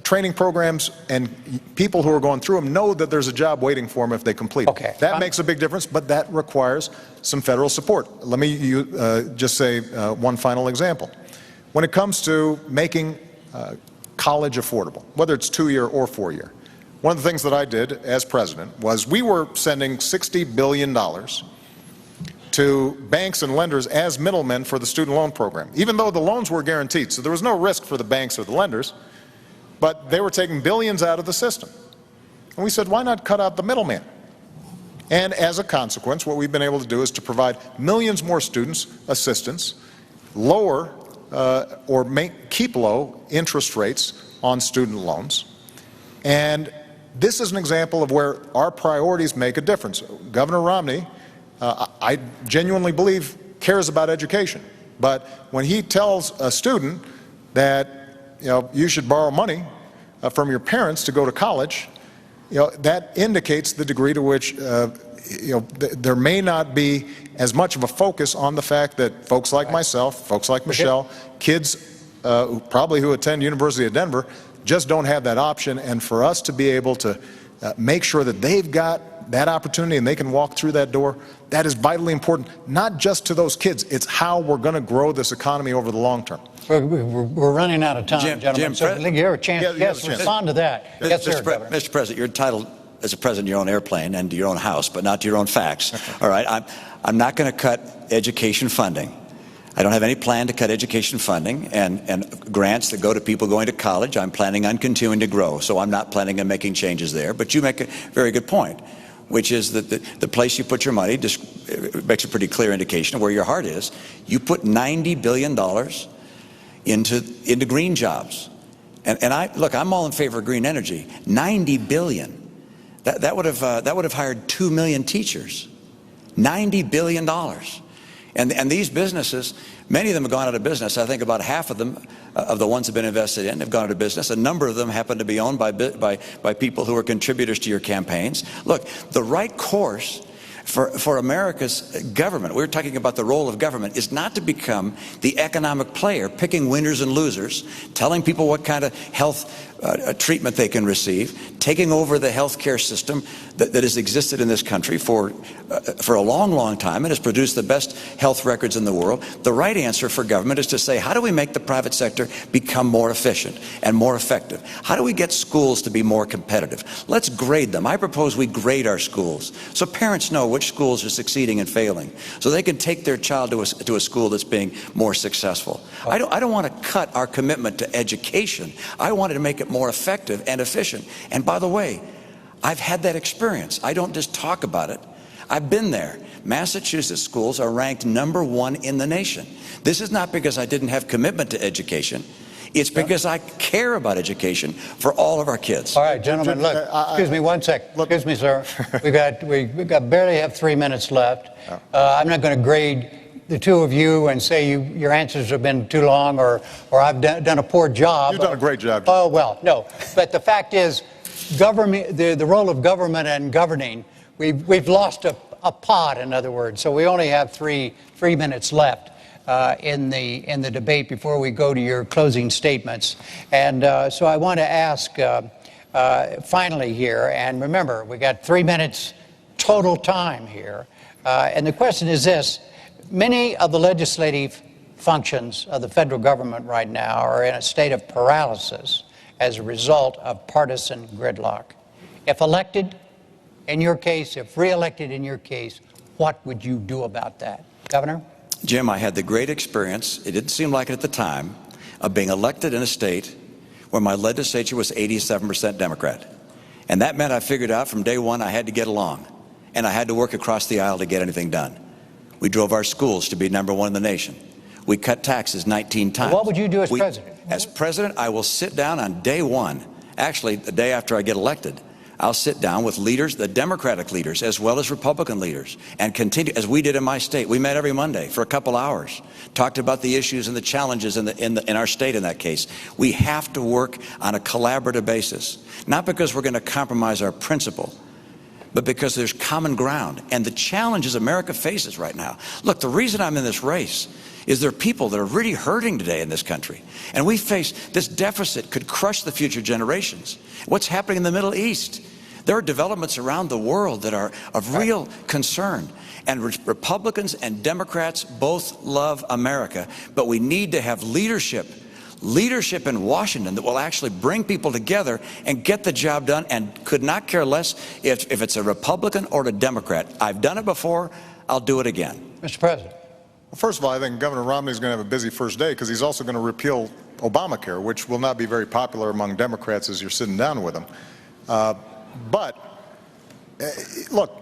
training programs, and people who are going through them know that there's a job waiting for them if they complete. Okay. That makes a big difference, but that requires some federal support. Let me just say one final example. When it comes to making college affordable, whether it's 2-year or 4-year, one of the things that I did as president was we were sending $60 billion to banks and lenders as middlemen for the student loan program, even though the loans were guaranteed. So there was no risk for the banks or the lenders, but they were taking billions out of the system. And we said, why not cut out the middleman? And as a consequence, what we've been able to do is to provide millions more students assistance, lower keep low interest rates on student loans. And this is an example of where our priorities make a difference. Governor Romney, I genuinely believe, cares about education. But when he tells a student that you should borrow money from your parents to go to college, that indicates the degree to which there may not be as much of a focus on the fact that folks like myself, folks like Michelle, kids who attend University of Denver just don't have that option. And for us to be able to make sure that they've got that opportunity and they can walk through that door, that is vitally important, not just to those kids. It's how we're going to grow this economy over the long term. We're running out of time, gentlemen. So you have a chance. Yes, respond to that. Yes, sir, Governor. Mr. President, you're entitled as a president of your own airplane and to your own house, but not to your own facts. All right, I'm not going to cut education funding. I don't have any plan to cut education funding and grants that go to people going to college. I'm planning on continuing to grow, so I'm not planning on making changes there. But you make a very good point, which is that the place you put your money makes a pretty clear indication of where your heart is. You put $90 billion into green jobs. And I'm all in favor of green energy. $90 billion. That would have hired 2 million teachers. $90 billion. And these businesses, many of them have gone out of business. I think about half of them, of the ones that have been invested in, have gone out of business. A number of them happen to be owned by people who are contributors to your campaigns. Look, the right course for America's government, we're talking about the role of government, is not to become the economic player, picking winners and losers, telling people what kind of health treatment they can receive, taking over the health care system that has existed in this country for a long, long time and has produced the best health records in the world. The right answer for government is to say, how do we make the private sector become more efficient and more effective? How do we get schools to be more competitive? Let's grade them. I propose we grade our schools so parents know which schools are succeeding and failing, so they can take their child to a school that's being more successful. I don't want to cut our commitment to education. I wanted to make it more effective and efficient. And by the way, I've had that experience. I don't just talk about it. I've been there. Massachusetts schools are ranked #1 in the nation. This is not because I didn't have commitment to education. It's because I care about education for all of our kids. All right, gentlemen, look, excuse me one sec. Excuse me, sir. We've got barely have 3 minutes left. I'm not going to grade the two of you and say your answers have been too long or I've done a poor job. You've done a great job. Oh, well, no. But the fact is, government, the role of government and governing, we've lost a pod, in other words. So we only have three minutes left in the debate before we go to your closing statements. And so I want to ask finally here, and remember, we got 3 minutes total time here. And the question is this. Many of the legislative functions of the federal government right now are in a state of paralysis as a result of partisan gridlock. If elected, in your case, if re-elected in your case, what would you do about that? Governor? Jim, I had the great experience, it didn't seem like it at the time, of being elected in a state where my legislature was 87% Democrat. And that meant I figured out from day one I had to get along, and I had to work across the aisle to get anything done. We drove our schools to be #1 in the nation. We cut taxes 19 times. What would you do as president? As president, I will sit down on day one, actually the day after I get elected, I'll sit down with leaders, the Democratic leaders, as well as Republican leaders, and continue, as we did in my state. We met every Monday for a couple hours, talked about the issues and the challenges in our state in that case. We have to work on a collaborative basis, not because we're going to compromise our principle, but because there's common ground and the challenges America faces right now. Look, the reason I'm in this race is there are people that are really hurting today in this country. And we face this deficit could crush the future generations. What's happening in the Middle East? There are developments around the world that are of real concern. And Republicans and Democrats both love America, but we need to have leadership leadership in Washington that will actually bring people together and get the job done, and could not care less if it's a Republican or a Democrat. I've done it before. I'll do it again. Mr. President. Well, first of all, I think Governor Romney is going to have a busy first day because he's also going to repeal Obamacare, which will not be very popular among Democrats as you're sitting down with them. Look,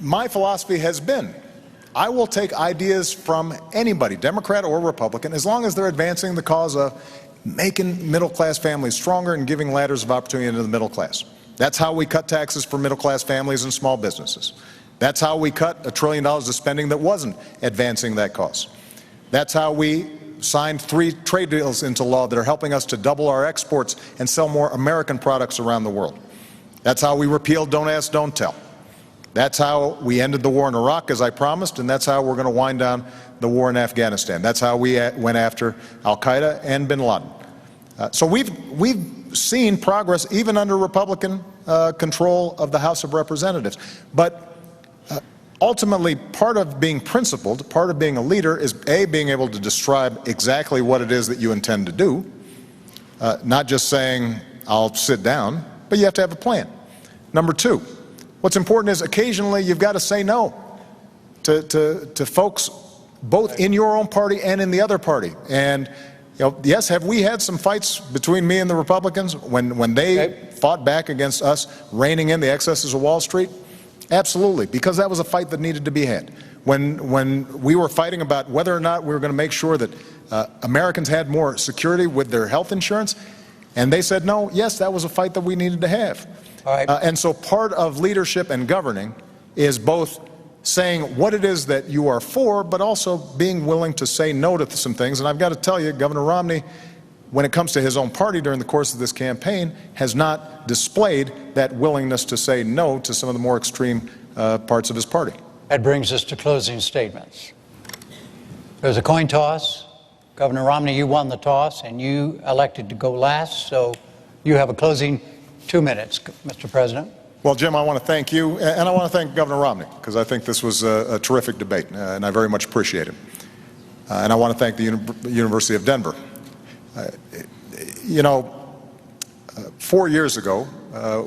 my philosophy has been, I will take ideas from anybody, Democrat or Republican, as long as they're advancing the cause of making middle-class families stronger and giving ladders of opportunity into the middle class. That's how we cut taxes for middle-class families and small businesses. That's how we cut $1 trillion of spending that wasn't advancing that cause. That's how we signed 3 trade deals into law that are helping us to double our exports and sell more American products around the world. That's how we repealed Don't Ask, Don't Tell. That's how we ended the war in Iraq, as I promised, and that's how we're going to wind down the war in Afghanistan. That's how we went after al-Qaeda and bin Laden. So we've seen progress even under Republican control of the House of Representatives. But ultimately, part of being principled, part of being a leader is, A, being able to describe exactly what it is that you intend to do, not just saying, I'll sit down, but you have to have a plan. Number 2, what's important is occasionally you've got to say no to folks both in your own party and in the other party. And yes, have we had some fights between me and the Republicans when they fought back against us reining in the excesses of Wall Street? Absolutely, because that was a fight that needed to be had. When we were fighting about whether or not we were going to make sure that Americans had more security with their health insurance, and they said no, yes, that was a fight that we needed to have. All right. And so part of leadership and governing is both saying what it is that you are for, but also being willing to say no to some things. And I've got to tell you, Governor Romney, when it comes to his own party during the course of this campaign, has not displayed that willingness to say no to some of the more extreme parts of his party. That brings us to closing statements. There's a coin toss. Governor Romney, you won the toss, and you elected to go last, so you have a closing 2 minutes, Mr. President. Well, Jim, I want to thank you, and I want to thank Governor Romney, because I think this was a terrific debate, and I very much appreciate it. And I want to thank the University of Denver. 4 years ago,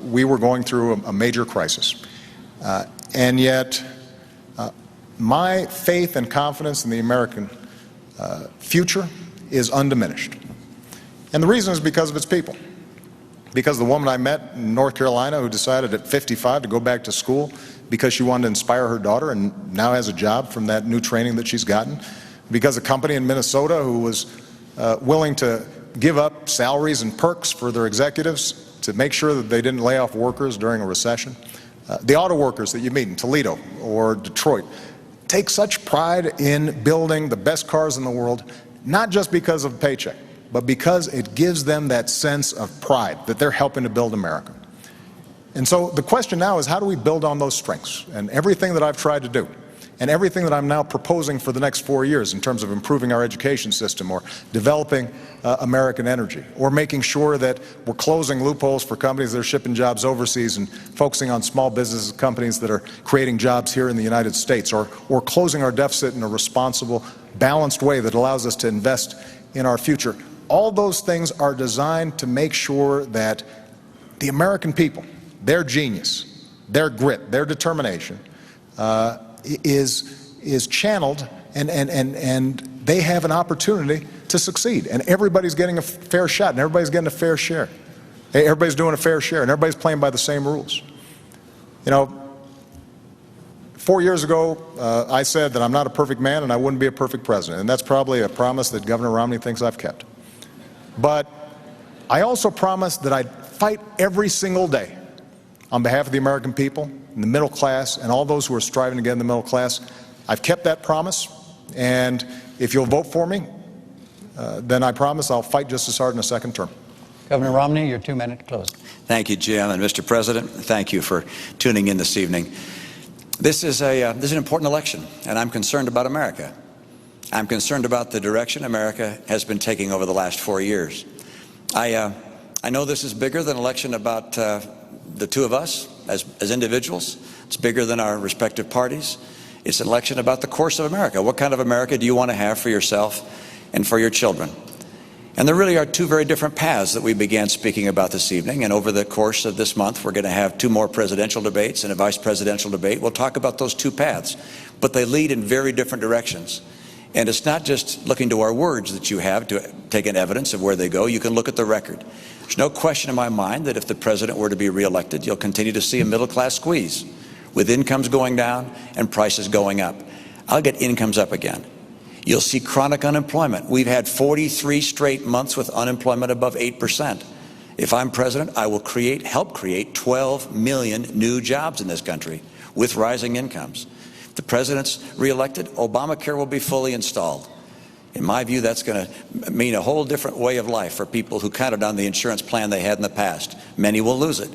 we were going through a major crisis. And yet, my faith and confidence in the American future is undiminished. And the reason is because of its people. Because the woman I met in North Carolina who decided at 55 to go back to school because she wanted to inspire her daughter and now has a job from that new training that she's gotten. Because a company in Minnesota who was willing to give up salaries and perks for their executives to make sure that they didn't lay off workers during a recession. The auto workers that you meet in Toledo or Detroit take such pride in building the best cars in the world, not just because of a paycheck, but because it gives them that sense of pride that they're helping to build America. And so the question now is, how do we build on those strengths? And everything that I've tried to do, and everything that I'm now proposing for the next 4 years in terms of improving our education system or developing American energy, or making sure that we're closing loopholes for companies that are shipping jobs overseas and focusing on small business companies that are creating jobs here in the United States, or closing our deficit in a responsible, balanced way that allows us to invest in our future. All those things are designed to make sure that the American people, their genius, their grit, their determination is channeled, and they have an opportunity to succeed. And everybody's getting a fair shot, and everybody's getting a fair share. Everybody's doing a fair share, and everybody's playing by the same rules. 4 years ago, I said that I'm not a perfect man and I wouldn't be a perfect president, and that's probably a promise that Governor Romney thinks I've kept. But I also promised that I'd fight every single day on behalf of the American people, and the middle class, and all those who are striving to get in the middle class. I've kept that promise, and if you'll vote for me, then I promise I'll fight just as hard in a second term. Governor Romney, your 2-minute closing. Thank you, Jim, and Mr. President, thank you for tuning in this evening. This is an important election, and I'm concerned about America. I'm concerned about the direction America has been taking over the last 4 years. I know this is bigger than an election about the two of us as individuals. It's bigger than our respective parties. It's an election about the course of America. What kind of America do you want to have for yourself and for your children? And there really are two very different paths that we began speaking about this evening. And over the course of this month, we're going to have two more presidential debates and a vice presidential debate. We'll talk about those two paths, but they lead in very different directions. And it's not just looking to our words that you have to take an evidence of where they go. You can look at the record. There's no question in my mind that if the president were to be reelected, you'll continue to see a middle-class squeeze with incomes going down and prices going up. I'll get incomes up again. You'll see chronic unemployment. We've had 43 straight months with unemployment above 8%. If I'm president, I will help create 12 million new jobs in this country with rising incomes. If the president's reelected, Obamacare will be fully installed. In my view, that's going to mean a whole different way of life for people who counted on the insurance plan they had in the past. Many will lose it.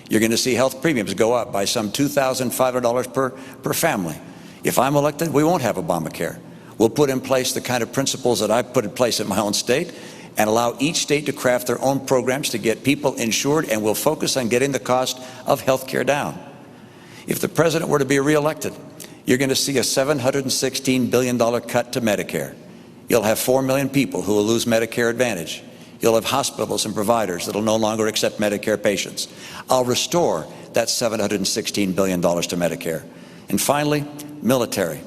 You're going to see health premiums go up by some $2,500 per family. If I'm elected, we won't have Obamacare. We'll put in place the kind of principles that I've put in place in my own state and allow each state to craft their own programs to get people insured, and we'll focus on getting the cost of health care down. If the president were to be reelected, you're going to see a $716 billion cut to Medicare. You'll have 4 million people who will lose Medicare Advantage. You'll have hospitals and providers that will no longer accept Medicare patients. I'll restore that $716 billion to Medicare. And finally, military.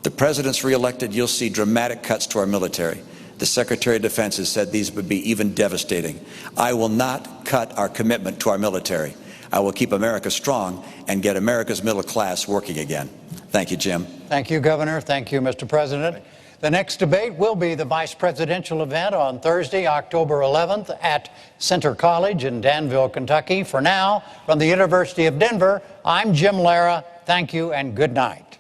The president's reelected, you'll see dramatic cuts to our military. The Secretary of Defense has said these would be even devastating. I will not cut our commitment to our military. I will keep America strong and get America's middle class working again. Thank you, Jim. Thank you, Governor. Thank you, Mr. President. The next debate will be the vice presidential event on Thursday, October 11th at Center College in Danville, Kentucky. For now, from the University of Denver, I'm Jim Lara. Thank you and good night.